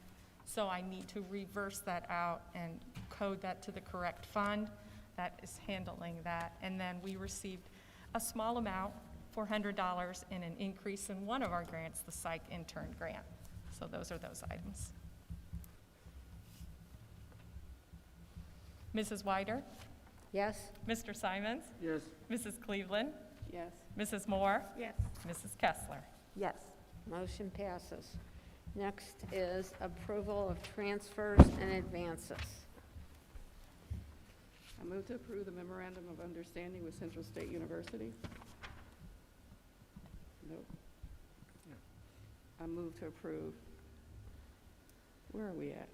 so I need to reverse that out and code that to the correct fund that is handling that. And then we received a small amount, $400, in an increase in one of our grants, the psych intern grant. So those are those items. Mrs. Wyder? Yes? Mr. Simons? Yes. Mrs. Cleveland? Yes. Mrs. Moore? Yes. Mrs. Kessler? Yes. Motion passes. Next is approval of transfers and advances. I move to approve the memorandum of understanding with Central State University. Nope. I move to approve. Where are we at?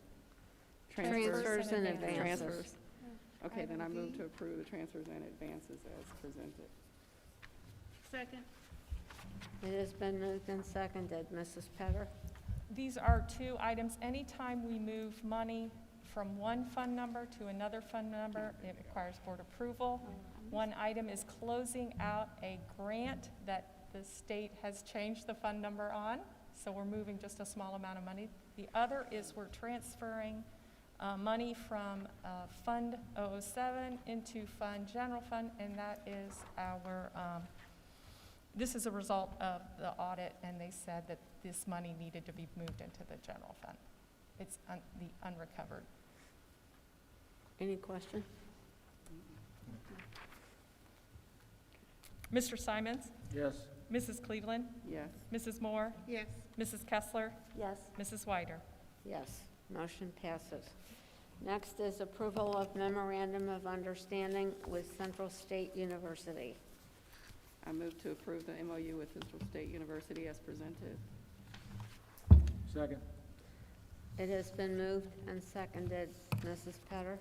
Transfers and advances. Transfers. Okay, then I Item move D. to approve the transfers and advances as presented. Second. It has been moved and seconded. Mrs. Petter? These are two items. Anytime we move money from one fund number to another fund number, it requires board approval. One item is closing out a grant that the state has changed the fund number on, so we're moving just a small amount of money. The other is we're transferring money from Fund 007 into Fund General Fund, and that is our, this is a result of the audit, and they said that this money needed to be moved into the general fund. It's the unrecovered. Any question? Mr. Simons? Yes. Mrs. Cleveland? Yes. Mrs. Moore? Yes. Mrs. Kessler? Yes. Mrs. Wyder? Yes. Motion passes. Next is approval of memorandum of understanding with Central State University. I move to approve the MOU with Central State University as presented. Second. It has been moved and seconded. Mrs. Petter?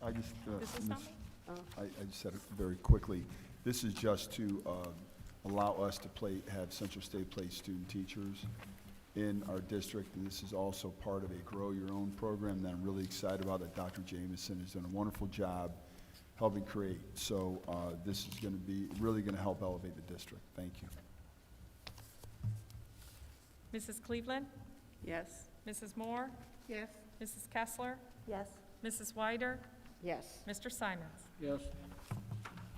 I just, This is not me? Oh, I just said it very quickly. This is just to allow us to have Central State place student teachers in our district, and this is also part of a Grow Your Own program that I'm really excited about, that Dr. Jameson has done a wonderful job helping create. So this is going to be really going to help elevate the district. Thank you. Mrs. Cleveland? Yes. Mrs. Moore? Yes. Mrs. Kessler? yes. Mrs. Wyder? Yes. Mr. Simons? Yes.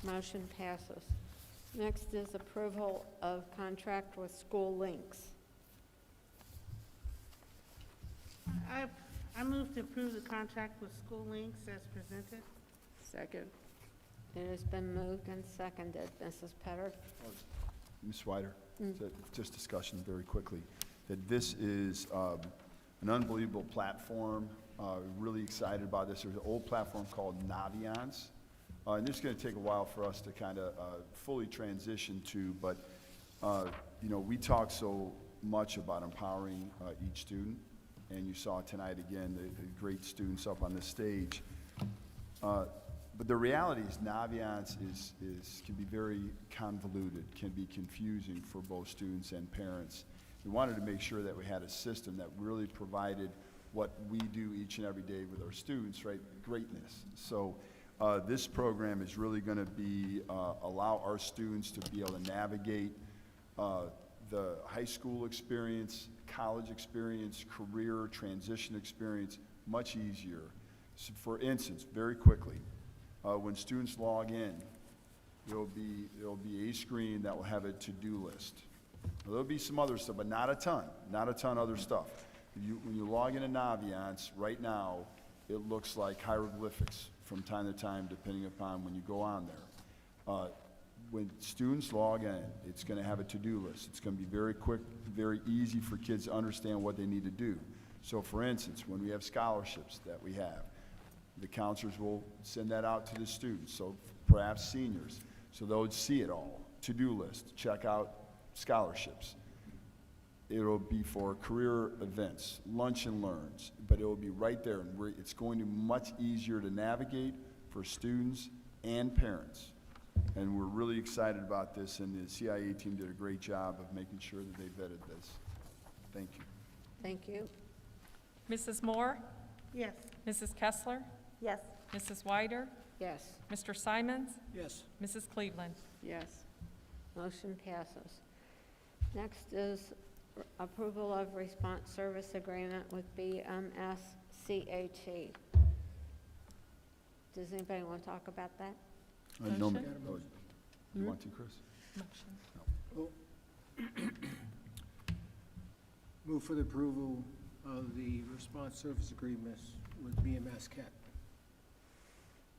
Motion passes. Next is approval of contract with School Links. I move to approve the contract with School Links as presented. Second. It has been moved and seconded. Mrs. Petter? Ms. Swider, just discussion very quickly, that this is an unbelievable platform. Really excited about this. There's an old platform called Naviance, and this is going to take a while for us to kind of fully transition to, but you know, we talk so much about empowering each student, and you saw tonight again the great students up on the stage. But the reality is Naviance can be very convoluted, can be confusing for both students and parents. We wanted to make sure that we had a system that really provided what we do each and every day with our students, right? Greatness. So this program is really going to be, allow our students to be able to navigate the high school experience, college experience, career transition experience much easier. So for instance, very quickly, when students log in, there'll be a screen that will have a to-do list. Now, there'll be some other stuff, but not a ton other stuff. When you log into Naviance, right now, it looks like hieroglyphics from time to time, depending upon when you go on there. When students log in, it's going to have a to-do list. It's going to be very quick, very easy for kids to understand what they need to do. So for instance, when we have scholarships that we have, the counselors will send that out to the students, so perhaps seniors. So they'll see it all, to-do list, check out scholarships. It'll be for career events, lunch and learns, but it will be right there. And it's going to be much easier to navigate for students and parents. And we're really excited about this, and the CIA team did a great job of making sure that they vetted this. Thank you. Thank you. Mrs. Moore? Yes. Mrs. Kessler? Yes. Mrs. Wyder? Yes. Mr. Simons? Yes. Mrs. Cleveland? Yes. Motion passes. Next is approval of response service agreement with BMSCAT. Does anybody want to talk about that? No, Motion? ma'am. You want to, Chris? Motion. Move for the approval of the response service agreements with BMS CAT.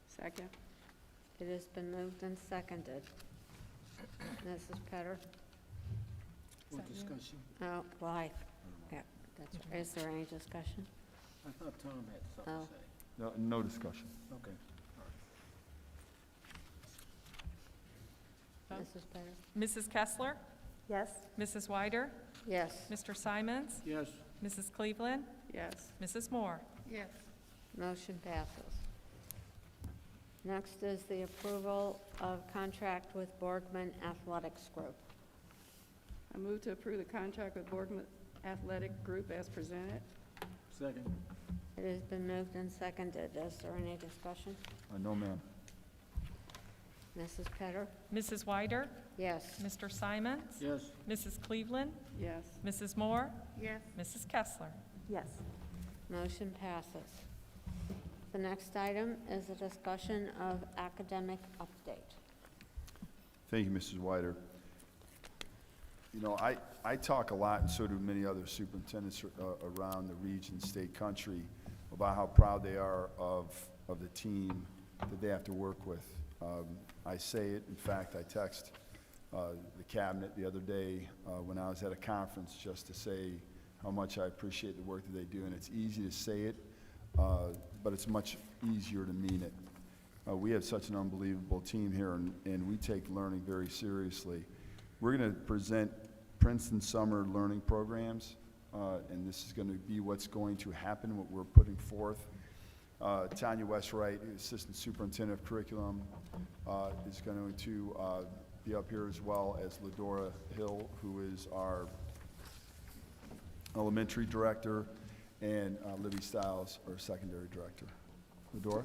Second. It has been moved and seconded. Mrs. Petter? What Is that you? discussion? Oh, well, yeah, that's, is there any discussion? I thought Tom had something Oh. to say. No discussion. Okay. Vote. Mrs. Petter? Mrs. Kessler? Yes. Mrs. Wyder? Yes. Mr. Simons? Yes. Mrs. Cleveland? Yes. Mrs. Moore? Yes. Motion passes. Next is the approval of contract with Boardman Athletics Group. I move to approve the contract with Boardman Athletic Group as presented. Second. It has been moved and seconded. Is there any discussion? No, ma'am. Mrs. Petter? Mrs. Wyder? Yes. Mr. Simons? Yes. Mrs. Cleveland? Yes. Mrs. Moore? Yes. Mrs. Kessler? Yes. Motion passes. The next item is a discussion of academic update. Thank you, Mrs. Wyder. You know, I talk a lot, and so do many other superintendents around the region, state, country, about how proud they are of the team that they have to work with. I say it, in fact, I text the cabinet the other day when I was at a conference just to say how much I appreciate the work that they do, and it's easy to say it, but it's much easier to mean it. We have such an unbelievable team here, and we take learning very seriously. We're going to present Princeton Summer Learning Programs, and this is going to be what's going to happen, what we're putting forth. Tanya Westwright, Assistant Superintendent of Curriculum, is going to be up here, as well as Ladora Hill, who is our Elementary Director, and Libby Stiles, our Secondary Director. Ladora?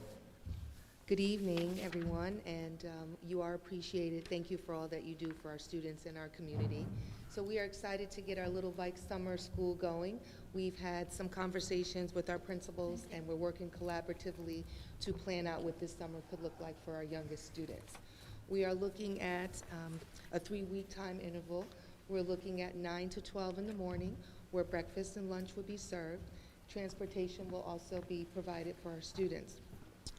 Good evening, everyone, and you are appreciated. Thank you for all that you do for our students and our community. So we are excited to get our Little Bike Summer School going. We've had some conversations with our principals, and we're working collaboratively to plan out what this summer could look like for our youngest students. We are looking at a 3-week time interval. We're looking at 9 to 12 in the morning, where breakfast and lunch will be served. Transportation will also be provided for our students.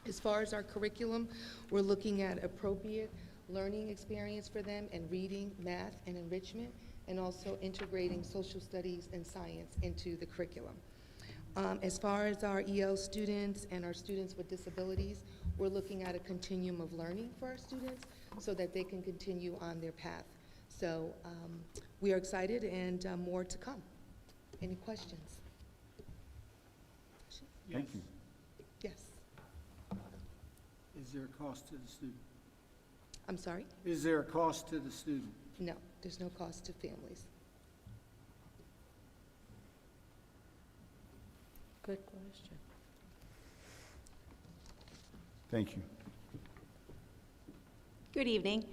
As far as our curriculum, we're looking at appropriate learning experience for them in reading, math, and enrichment, and also integrating social studies and science into the curriculum. As far as our EL students and our students with disabilities, we're looking at a continuum of learning for our students so that they can continue on their path. So we are excited, and more to come. Any questions? Thank you. Yes. Is there a cost to the student? I'm sorry? Is there a cost to the student? No, there's no cost to families. Good question. Thank you. Good evening.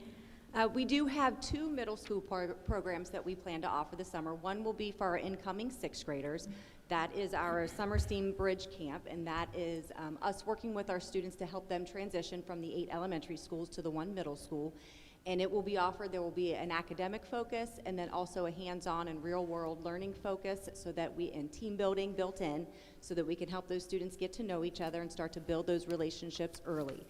We do have two middle school programs that we plan to offer this summer. One will be for our incoming sixth graders. That is our Summer STEAM Bridge Camp, and that is us working with our students to help them transition from the 8 elementary schools to the 1 middle school. And it will be offered, there will be an academic focus and then also a hands-on and real-world learning focus and team building built in so that we can help those students get to know each other and start to build those relationships early.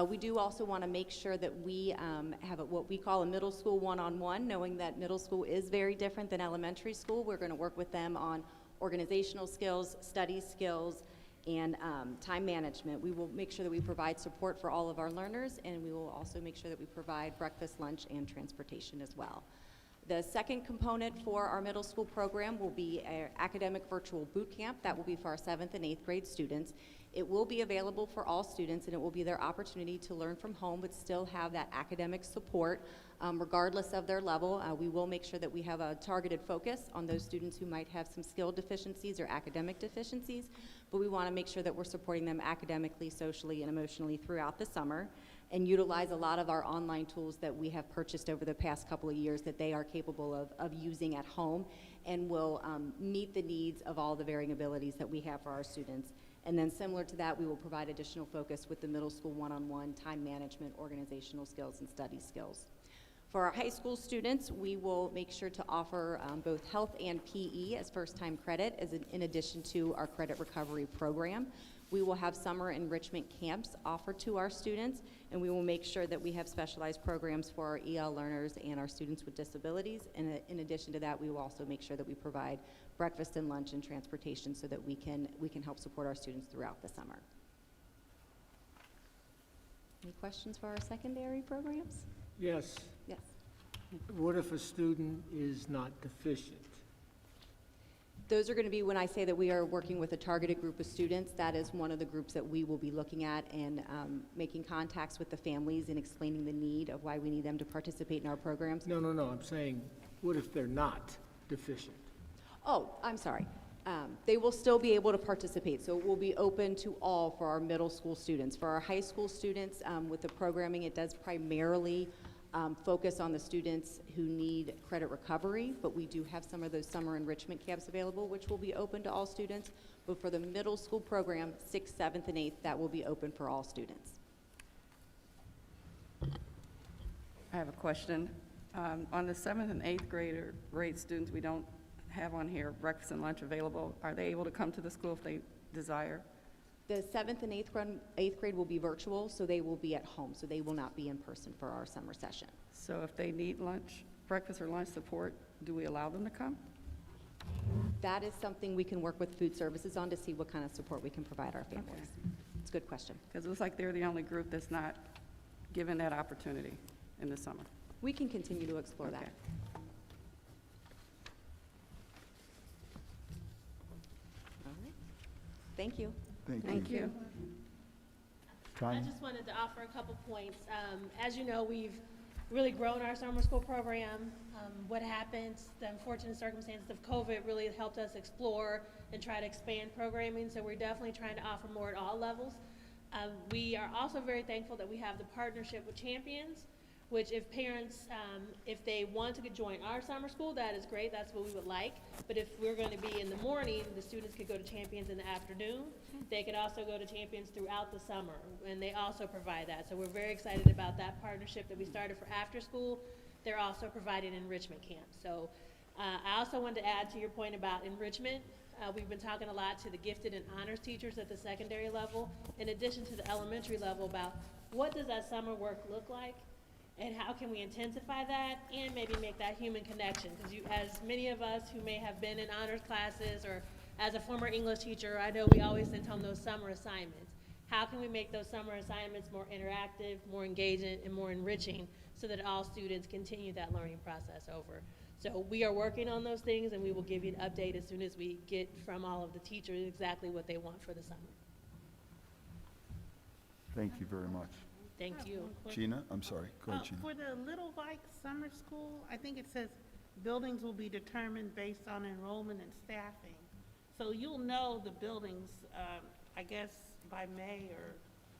We do also want to make sure that we have what we call a middle school one-on-one, knowing that middle school is very different than elementary school. We're going to work with them on organizational skills, study skills, and time management. We will make sure that we provide support for all of our learners, and we will also make sure that we provide breakfast, lunch, and transportation as well. The second component for our middle school program will be an academic virtual boot camp. That will be for our 7th and 8th grade students. It will be available for all students, and it will be their opportunity to learn from home but still have that academic support regardless of their level. We will make sure that we have a targeted focus on those students who might have some skill deficiencies or academic deficiencies, but we want to make sure that we're supporting them academically, socially, and emotionally throughout the summer, and utilize a lot of our online tools that we have purchased over the past couple of years that they are capable of using at home and will meet the needs of all the varying abilities that we have for our students. And then similar to that, we will provide additional focus with the middle school one-on-one time management, organizational skills, and study skills. For our high school students, we will make sure to offer both health and PE as first-time credit in addition to our credit recovery program. We will have summer enrichment camps offered to our students, and we will make sure that we have specialized programs for our EL learners and our students with disabilities. And in addition to that, we will also make sure that we provide breakfast and lunch and transportation so that we can help support our students throughout the summer. Any questions for our secondary programs? Yes. Yes. What if a student is not deficient? Those are going to be when I say that we are working with a targeted group of students. That is one of the groups that we will be looking at and making contacts with the families and explaining the need of why we need them to participate in our programs. No. I'm saying, what if they're not deficient? Oh, I'm sorry. They will still be able to participate, so it will be open to all for our middle school students. For our high school students, with the programming, it does primarily focus on the students who need credit recovery, but we do have some of those summer enrichment camps available, which will be open to all students. But for the middle school program, 6th, 7th, and 8th, that will be open for all students. I have a question. On the 7th and 8th grade students, we don't have on here breakfast and lunch available. Are they able to come to the school if they desire? The 7th and 8th grade will be virtual, so they will be at home, so they will not be in person for our summer session. So if they need breakfast or lunch support, do we allow them to come? That is something we can work with food services on to see what kind of support we can provide our families. Okay. It's a good question. Because it looks like they're the only group that's not given that opportunity in the summer. We can continue to explore Okay. that. All right. Thank you. Thank you. I Tanya? just wanted to offer a couple points. As you know, we've really grown our summer school program. What happened, the unfortunate circumstances of COVID really helped us explore and try to expand programming, so we're definitely trying to offer more at all levels. We are also very thankful that we have the partnership with Champions, which if parents, if they want to join our summer school, that is great, that's what we would like. But if we're going to be in the morning, the students could go to Champions in the afternoon. They could also go to Champions throughout the summer, and they also provide that. So we're very excited about that partnership that we started for after school. They're also providing enrichment camps. So I also wanted to add to your point about enrichment. We've been talking a lot to the gifted and honors teachers at the secondary level, in addition to the elementary level, about what does that summer work look like? And how can we intensify that and maybe make that human connection? Because as many of us who may have been in honors classes or as a former English teacher, I know we always sent home those summer assignments. How can we make those summer assignments more interactive, more engaging, and more enriching so that all students continue that learning process over? So we are working on those things, and we will give you an update as soon as we get from all of the teachers exactly what they want for the summer. Thank you very much. Thank you. Gina, I'm sorry. Go ahead, Gina. For the Little Vike Summer School, I think it says buildings will be determined based on enrollment and staffing. So you'll know the buildings, I guess, by May or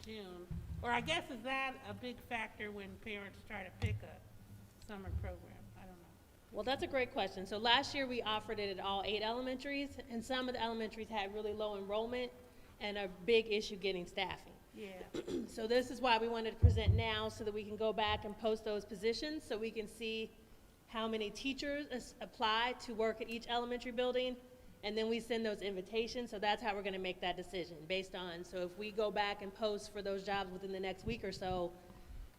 June. Or I guess, is that a big factor when parents try to pick a summer program? I don't know. Well, that's a great question. So last year, we offered it at all 8 elementaries, and some of the elementaries had really low enrollment and a big issue getting staffing. Yeah. So this is why we wanted to present now, so that we can go back and post those positions, so we can see how many teachers apply to work at each elementary building, and then we send those invitations. So that's how we're gonna make that decision, based on, so if we go back and post for those jobs within the next week or so,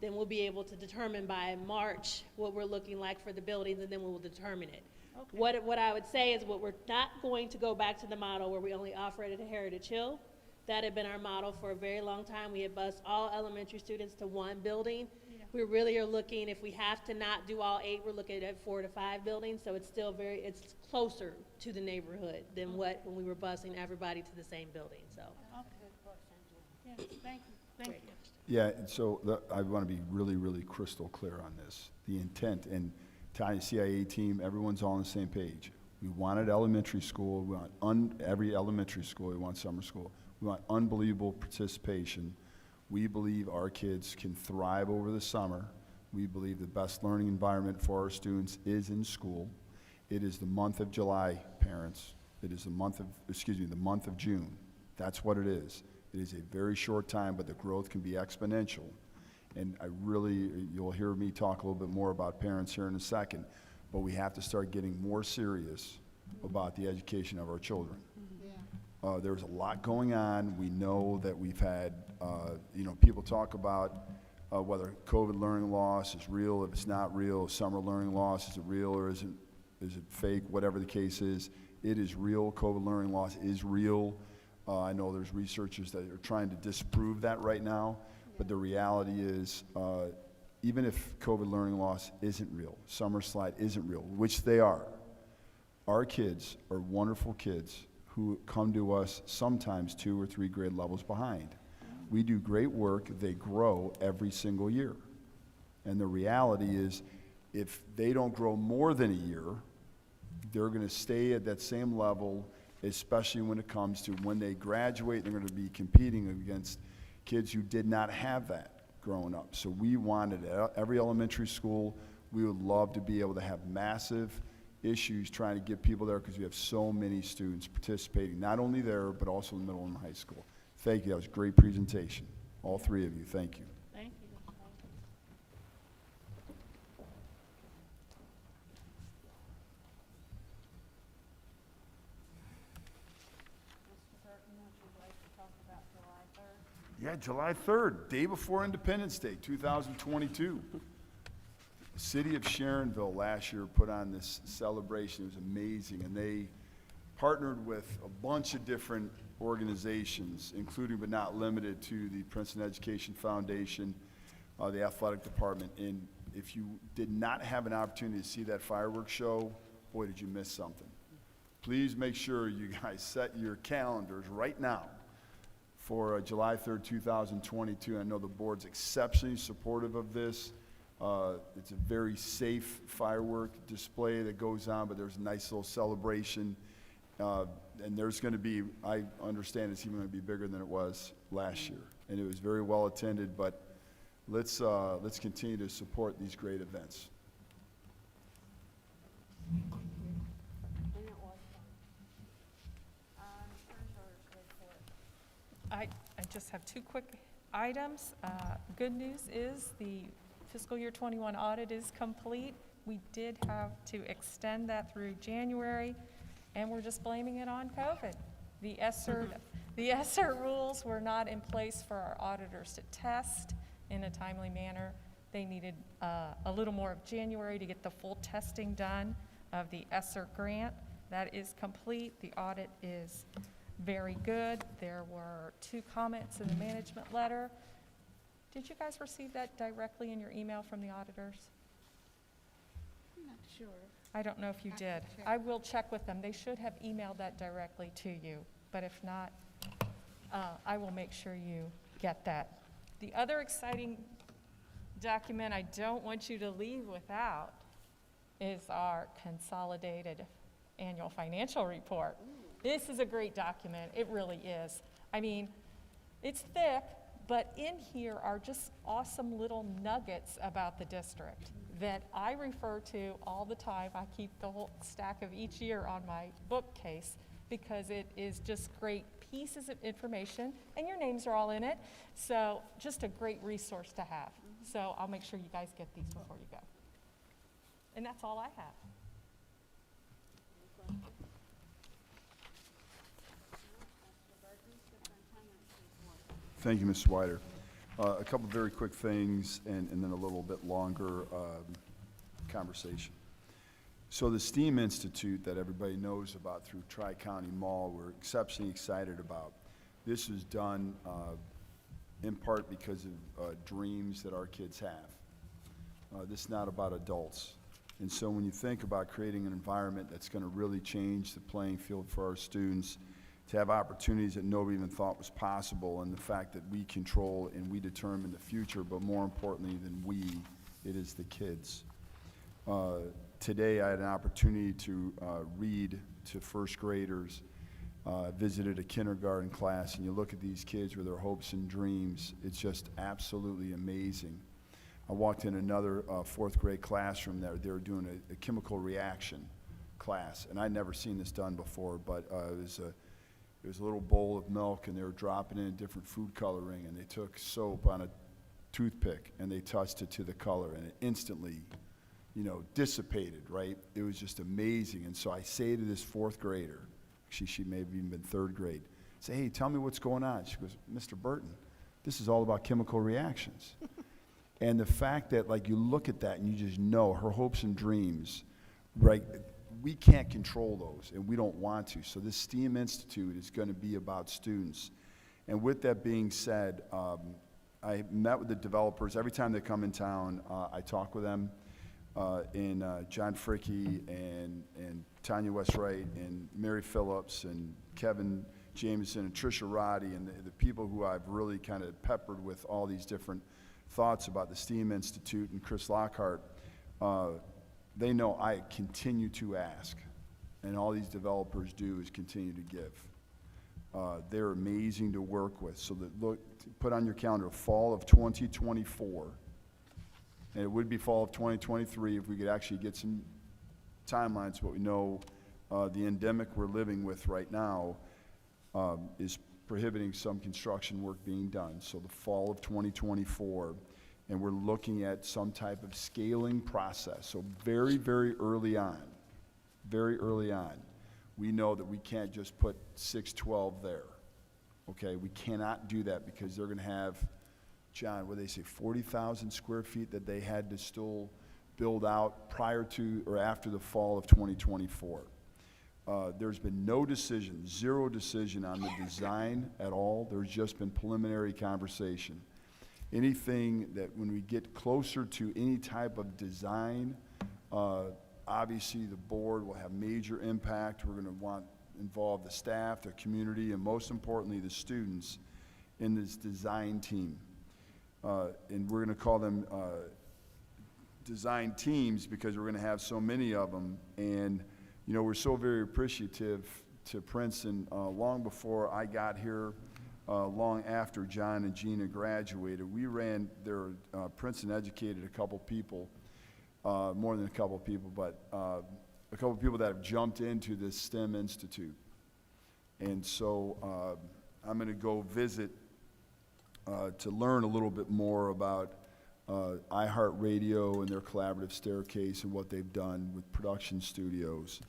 then we'll be able to determine by March what we're looking like for the buildings, and then we'll determine it. Okay. What I would say is, what we're not going to go back to the model where we only offer it at Heritage Hill. That had been our model for a very long time. We had bused all elementary students to one building. Yeah. We really are looking, if we have to not do all 8, we're looking at 4 to 5 buildings, so it's still it's closer to the neighborhood than when we were busing everybody to the same building, so. Yeah, thank you, thank you. Yeah, and so I want to be really, really crystal clear on this. The intent, and Tanya, CIA team, everyone's all on the same page. We wanted elementary school, we want every elementary school, we want summer school. We want unbelievable participation. We believe our kids can thrive over the summer. We believe the best learning environment for our students is in school. It is the month of July, parents. It is the month of June. That's what it is. It is a very short time, but the growth can be exponential. And you'll hear me talk a little bit more about parents here in a second, but we have to start getting more serious about the education of our children. There's a lot going on. We know that we've had, people talk about whether COVID learning loss is real, if it's not real, summer learning loss, is it real or is it fake, whatever the case is. It is real. COVID learning loss is real. I know there's researchers that are trying to disprove that right now, but the reality is, even if COVID learning loss isn't real, summer slide isn't real, which they are, our kids are wonderful kids who come to us sometimes 2 or 3 grade levels behind. We do great work. They grow every single year. And the reality is, if they don't grow more than a year, they're going to stay at that same level, especially when it comes to when they graduate. They're going to be competing against kids who did not have that growing up. So we wanted every elementary school, we would love to be able to have massive issues trying to get people there, because we have so many students participating, not only there, but also in middle and high school. Thank you. That was a great presentation. All 3 of you, thank you. Thank you. Yeah, July 3rd, day before Independence Day, 2022. The city of Sharonville last year put on this celebration. It was amazing, and they partnered with a bunch of different organizations, including but not limited to the Princeton Education Foundation, the athletic department. And if you did not have an opportunity to see that fireworks show, boy, did you miss something. Please make sure you guys set your calendars right now for July 3rd, 2022. I know the board's exceptionally supportive of this. It's a very safe firework display that goes on, but there's a nice little celebration. And there's going to be, I understand it's even going to be bigger than it was last year. And it was very well attended, but let's continue to support these great events. I just have 2 quick items. Good news is the fiscal year 21 audit is complete. We did have to extend that through January, and we're just blaming it on COVID. The ESSER rules were not in place for our auditors to test in a timely manner. They needed a little more of January to get the full testing done of the ESSER grant. That is complete. The audit is very good. There were 2 comments in the management letter. Did you guys receive that directly in your email from the auditors? I'm not sure. I don't know if you did. I will check with them. They should have emailed that directly to you, but if not, I will make sure you get that. The other exciting document I don't want you to leave without is our consolidated annual financial report. This is a great document. It really is. I mean, it's thick, but in here are just awesome little nuggets about the district that I refer to all the time. I keep the whole stack of each year on my bookcase because it is just great pieces of information, and your names are all in it. So just a great resource to have. So I'll make sure you guys get these before you go. And that's all I have. Thank you, Ms. Swider. A couple very quick things and then a little bit longer conversation. So the STEAM Institute that everybody knows about through Tri-County Mall, we're exceptionally excited about. This was done in part because of dreams that our kids have. This is not about adults. And so when you think about creating an environment that's going to really change the playing field for our students, to have opportunities that nobody even thought was possible, and the fact that we control and we determine the future, but more importantly than we, it is the kids. Today I had an opportunity to read to first graders, visited a kindergarten class, and you look at these kids with their hopes and dreams, it's just absolutely amazing. I walked in another fourth grade classroom there. They were doing a chemical reaction class, and I'd never seen this done before, but it was a little bowl of milk, and they were dropping in different food coloring, and they took soap on a toothpick, and they touched it to the color, and it instantly, you know, dissipated, right? It was just amazing. And so I say to this fourth grader, she may have even been third grade, say, hey, tell me what's going on. She goes, Mr. Burton, this is all about chemical reactions. And the fact that, like, you look at that and you just know her hopes and dreams, right? We can't control those, and we don't want to. So this STEAM Institute is going to be about students. And with that being said, I met with the developers. Every time they come in town, I talk with them. And John Fricke and Tanya Westwright and Mary Phillips and Kevin Jameson and Tricia Roddy and the people who I've really kind of peppered with all these different thoughts about the STEAM Institute, and Chris Lockhart, they know I continue to ask, and all these developers do is continue to give. They're amazing to work with. So that, look, put on your calendar, fall of 2024, and it would be fall of 2023 if we could actually get some timelines, but we know the endemic we're living with right now is prohibiting some construction work being done. So the fall of 2024, and we're looking at some type of scaling process. So very, very early on, we know that we can't just put 612 there, okay? We cannot do that because they're gonna have, John, what do they say, 40,000 square feet that they had to still build out prior to or after the fall of 2024. There's been no decision, zero decision on the design at all. There's just been preliminary conversation. Anything that when we get closer to any type of design, obviously the board will have major impact. We're going to want to involve the staff, the community, and most importantly the students in this design team. And we're going to call them design teams because we're going to have so many of them. And you know, we're so very appreciative to Princeton. Long before I got here, long after John and Gina graduated, we ran their, Princeton educated a couple people, more than a couple people, but a couple people that have jumped into this STEM Institute. And so I'm going to go visit to learn a little bit more about iHeartRadio and their collaborative staircase and what they've done with production studios.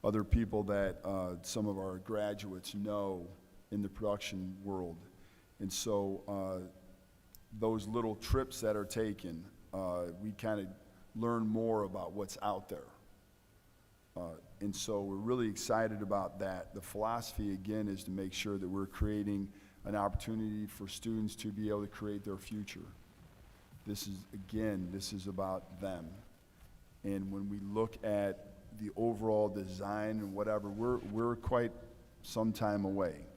Other people that some of our graduates know in the production world. And so those little trips that are taken, we kind of learn more about what's out there. And so we're really excited about that. The philosophy, again, is to make sure that we're creating an opportunity for students to be able to create their future. This is, again, this is about them. And when we look at the overall design and whatever, we're quite some time away.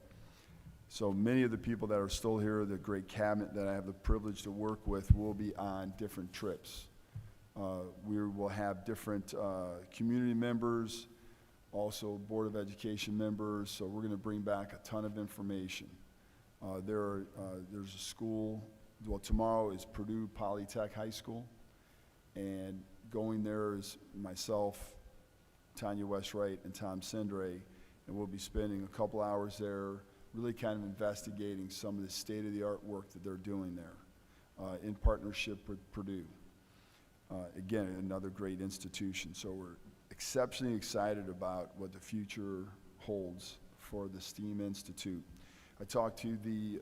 So many of the people that are still here, the great cabinet that I have the privilege to work with, will be on different trips. We will have different community members, also Board of Education members, so we're going to bring back a ton of information. There's a school, well, tomorrow is Purdue Polytech High School, and going there is myself, Tanya Westwright, and Tom Cindre, and we'll be spending a couple hours there really kind of investigating some of the state-of-the-art work that they're doing there in partnership with Purdue. Again, another great institution. So we're exceptionally excited about what the future holds for the STEAM Institute. I talked to the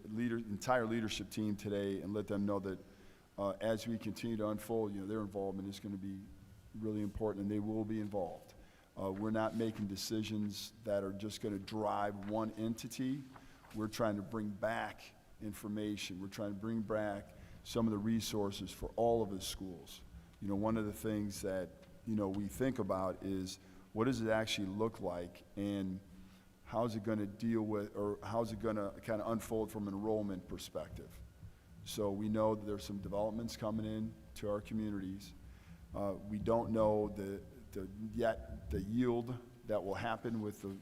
entire leadership team today and let them know that as we continue to unfold, their involvement is going to be really important, and they will be involved. We're not making decisions that are just going to drive one entity. We're trying to bring back information. We're trying to bring back some of the resources for all of the schools. One of the things that, we think about is what does it actually look like, and how's it going to deal with, or how's it going to kind of unfold from an enrollment perspective. So we know that there's some developments coming in to our communities. We don't know yet the yield that will happen with the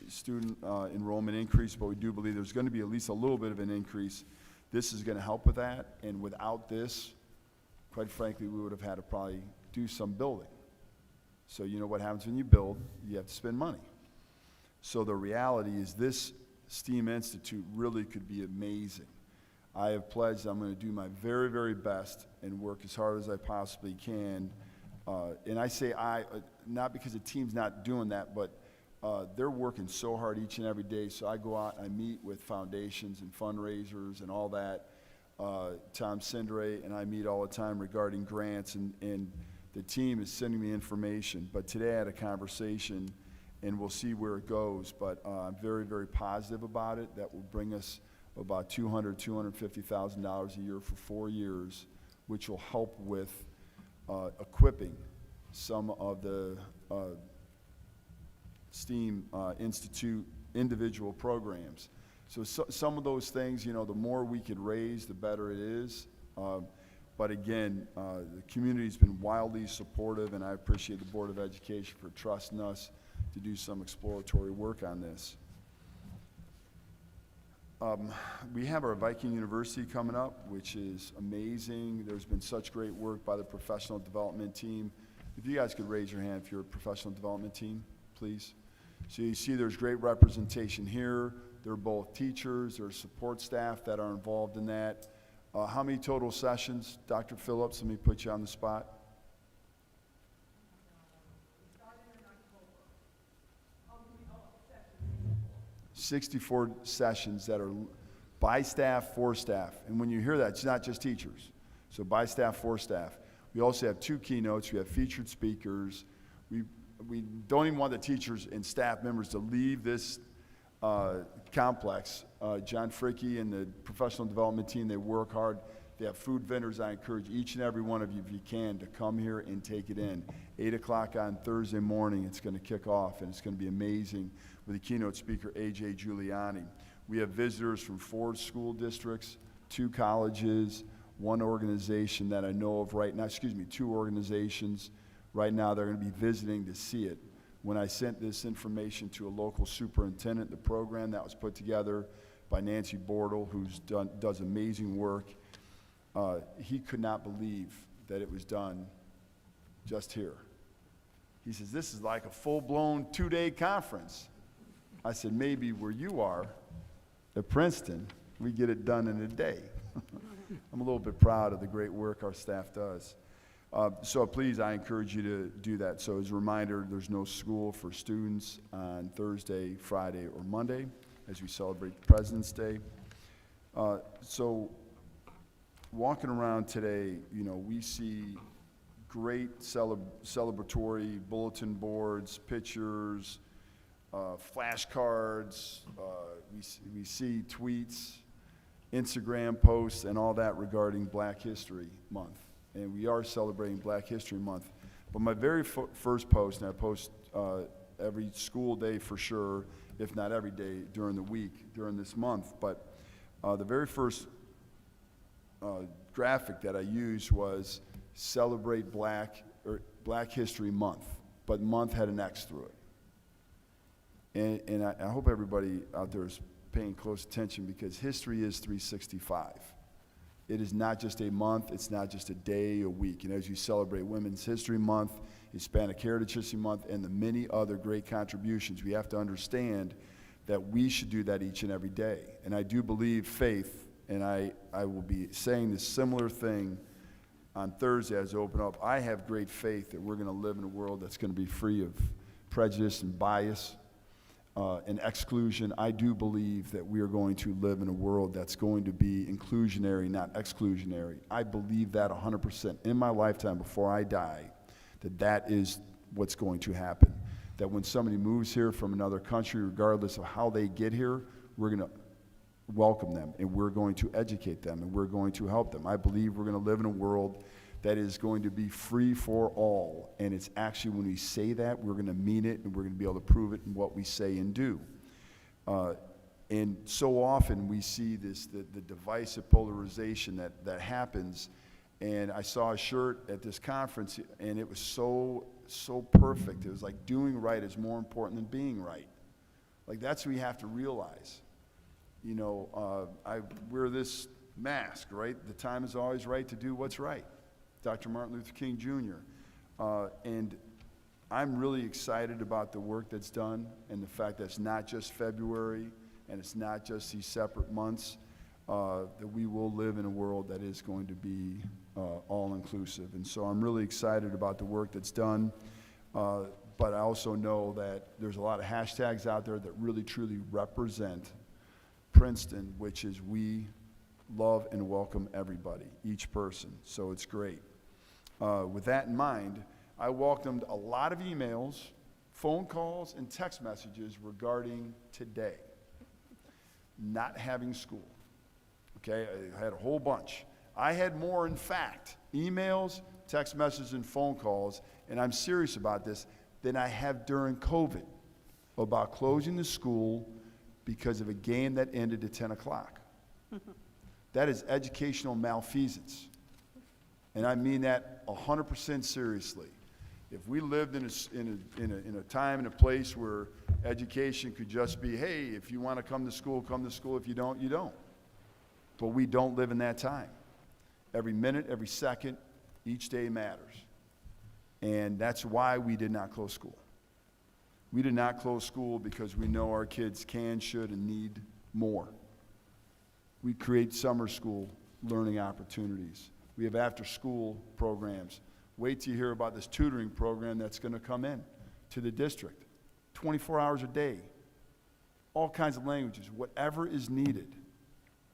student enrollment increase, but we do believe there's going to be at least a little bit of an increase. This is going to help with that, and without this, quite frankly, we would have had to probably do some building. So what happens when you build? You have to spend money. So the reality is this STEAM Institute really could be amazing. I have pledged I'm going to do my very, very best and work as hard as I possibly can. And I say not because the team's not doing that, but they're working so hard each and every day. So I go out and I meet with foundations and fundraisers and all that. Tom Cindre and I meet all the time regarding grants, and the team is sending me information. But today I had a conversation, and we'll see where it goes. But I'm very, very positive about it. That will bring us about $250,000 a year for 4 years, which will help with equipping some of the STEAM Institute individual programs. So some of those things, the more we could raise, the better it is. But again, the community's been wildly supportive, and I appreciate the Board of Education for trusting us to do some exploratory work on this. We have our Viking University coming up, which is amazing. There's been such great work by the professional development team. If you guys could raise your hand if you're a professional development team, please. So you see there's great representation here. There are both teachers, there are support staff that are involved in that. How many total sessions, Dr. Phillips? Let me put you on the spot. 64 sessions that are by staff, for staff. And when you hear that, it's not just teachers. So by staff, for staff. We also have 2 keynotes. We have featured speakers. We don't even want the teachers and staff members to leave this complex. John Fricke and the professional development team, they work hard. They have food vendors. I encourage each and every one of you, if you can, to come here and take it in. 8 o'clock on Thursday morning, it's going to kick off, and it's going to be amazing with the keynote speaker, A.J. Giuliani. We have visitors from 4 school districts, 2 colleges, 1 organization that I know of right now, 2 organizations. Right now, they're going to be visiting to see it. When I sent this information to a local superintendent, the program that was put together by Nancy Bortle, who does amazing work, he could not believe that it was done just here. He says, this is like a full-blown 2-day conference. I said, maybe where you are at Princeton, we get it done in a day. I'm a little bit proud of the great work our staff does. So please, I encourage you to do that. So as a reminder, there's no school for students on Thursday, Friday, or Monday as we celebrate President's Day. So walking around today, we see great celebratory bulletin boards, pictures, flashcards. We see tweets, Instagram posts, and all that regarding Black History Month. And we are celebrating Black History Month. But my very first post, and I post every school day for sure, if not every day during the week, during this month, but the very first graphic that I used was celebrate Black History Month, but month had an X through it. And I hope everybody out there is paying close attention, because history is 365. It is not just a month, it's not just a day, a week. And as you celebrate Women's History Month, Hispanic Heritage History Month, and the many other great contributions, we have to understand that we should do that each and every day. And I do believe faith, and I will be saying this similar thing on Thursday as I open up. I have great faith that we're going to live in a world that's going to be free of prejudice and bias and exclusion. I do believe that we are going to live in a world that's going to be inclusionary, not exclusionary. I believe that 100% in my lifetime before I die, that is what's going to happen. That when somebody moves here from another country, regardless of how they get here, we're going to welcome them, and we're going to educate them, and we're going to help them. I believe we're going to live in a world that is going to be free for all, and it's actually, when we say that, we're going to mean it, and we're going to be able to prove it in what we say and do. And so often we see this, the divisive polarization that happens, and I saw a shirt at this conference, and it was so perfect. It was like, doing right is more important than being right. Like, that's what we have to realize. You know, I wear this mask, right? The time is always right to do what's right. Dr. Martin Luther King Jr. And I'm really excited about the work that's done, and the fact that it's not just February and it's not just these separate months, that we will live in a world that is going to be all-inclusive. And so I'm really excited about the work that's done, but I also know that there's a lot of hashtags out there that really, truly represent Princeton, which is we love and welcome everybody, each person. So it's great. With that in mind, I welcomed a lot of emails, phone calls, and text messages regarding today, not having school. Okay, I had a whole bunch. I had more, in fact, emails, text messages, and phone calls, and I'm serious about this, than I have during COVID about closing the school because of a game that ended at 10 o'clock. That is educational malfeasance. And I mean that 100% seriously. If we lived in a time and a place where education could just be, hey, if you want to come to school, come to school. If you don't, you don't. But we don't live in that time. Every minute, every second, each day matters. And that's why we did not close school. We did not close school because we know our kids can, should, and need more. We create summer school learning opportunities. We have after-school programs. Wait till you hear about this tutoring program that's going to come in to the district. 24 hours a day, all kinds of languages, whatever is needed.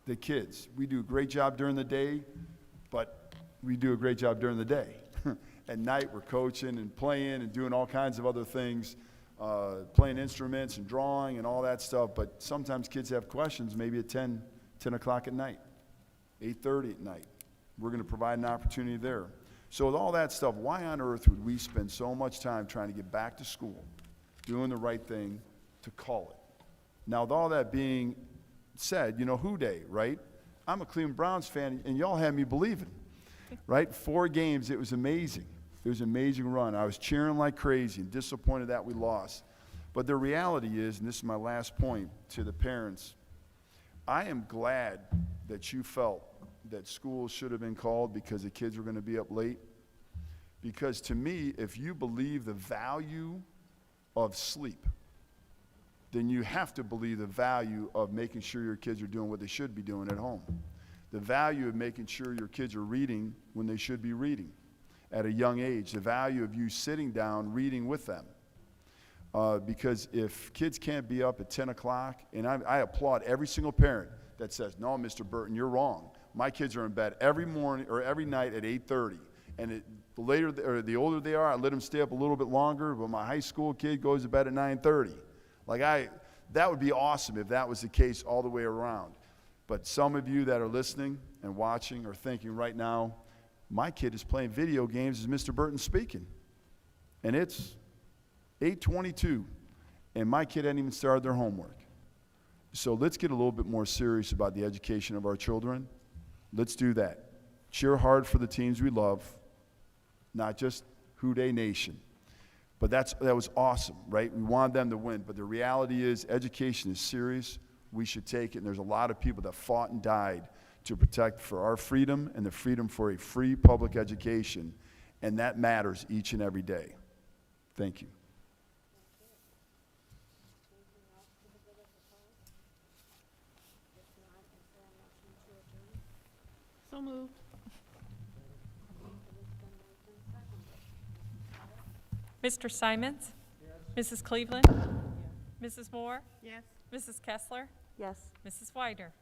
The kids, we do a great job during the day, but we do a great job during the day. At night, we're coaching and playing and doing all kinds of other things, playing instruments and drawing and all that stuff, but sometimes kids have questions, maybe at 10 o'clock at night, 8:30 at night. We're going to provide an opportunity there. So with all that stuff, why on earth would we spend so much time trying to get back to school, doing the right thing to call it? Now, with all that being said, you know, Who Day, right? I'm a Cleveland Browns fan, and y'all had me believing, right? 4 games, it was amazing. It was an amazing run. I was cheering like crazy and disappointed that we lost. But the reality is, and this is my last point to the parents, I am glad that you felt that school should have been called because the kids were going to be up late. Because to me, if you believe the value of sleep, then you have to believe the value of making sure your kids are doing what they should be doing at home. The value of making sure your kids are reading when they should be reading at a young age. The value of you sitting down reading with them. Because if kids can't be up at 10 o'clock, and I applaud every single parent that says, no, Mr. Burton, you're wrong. My kids are in bed every morning or every night at 8:30. And the older they are, I let them stay up a little bit longer, but my high school kid goes to bed at 9:30. That would be awesome if that was the case all the way around. But some of you that are listening and watching are thinking right now, my kid is playing video games as Mr. Burton's speaking. And it's 8:22, and my kid hadn't even started their homework. So let's get a little bit more serious about the education of our children. Let's do that. Cheer hard for the teams we love, not just Who Day Nation. But that was awesome, right? We wanted them to win. But the reality is education is serious. We should take it. And there's a lot of people that fought and died to protect for our freedom and the freedom for a free public education. And that matters each and every day. Thank you. So moved. Mr. Simons? Mrs. Cleveland? Mrs. Moore? Yes. Mrs. Kessler? Yes. Mrs. Widener?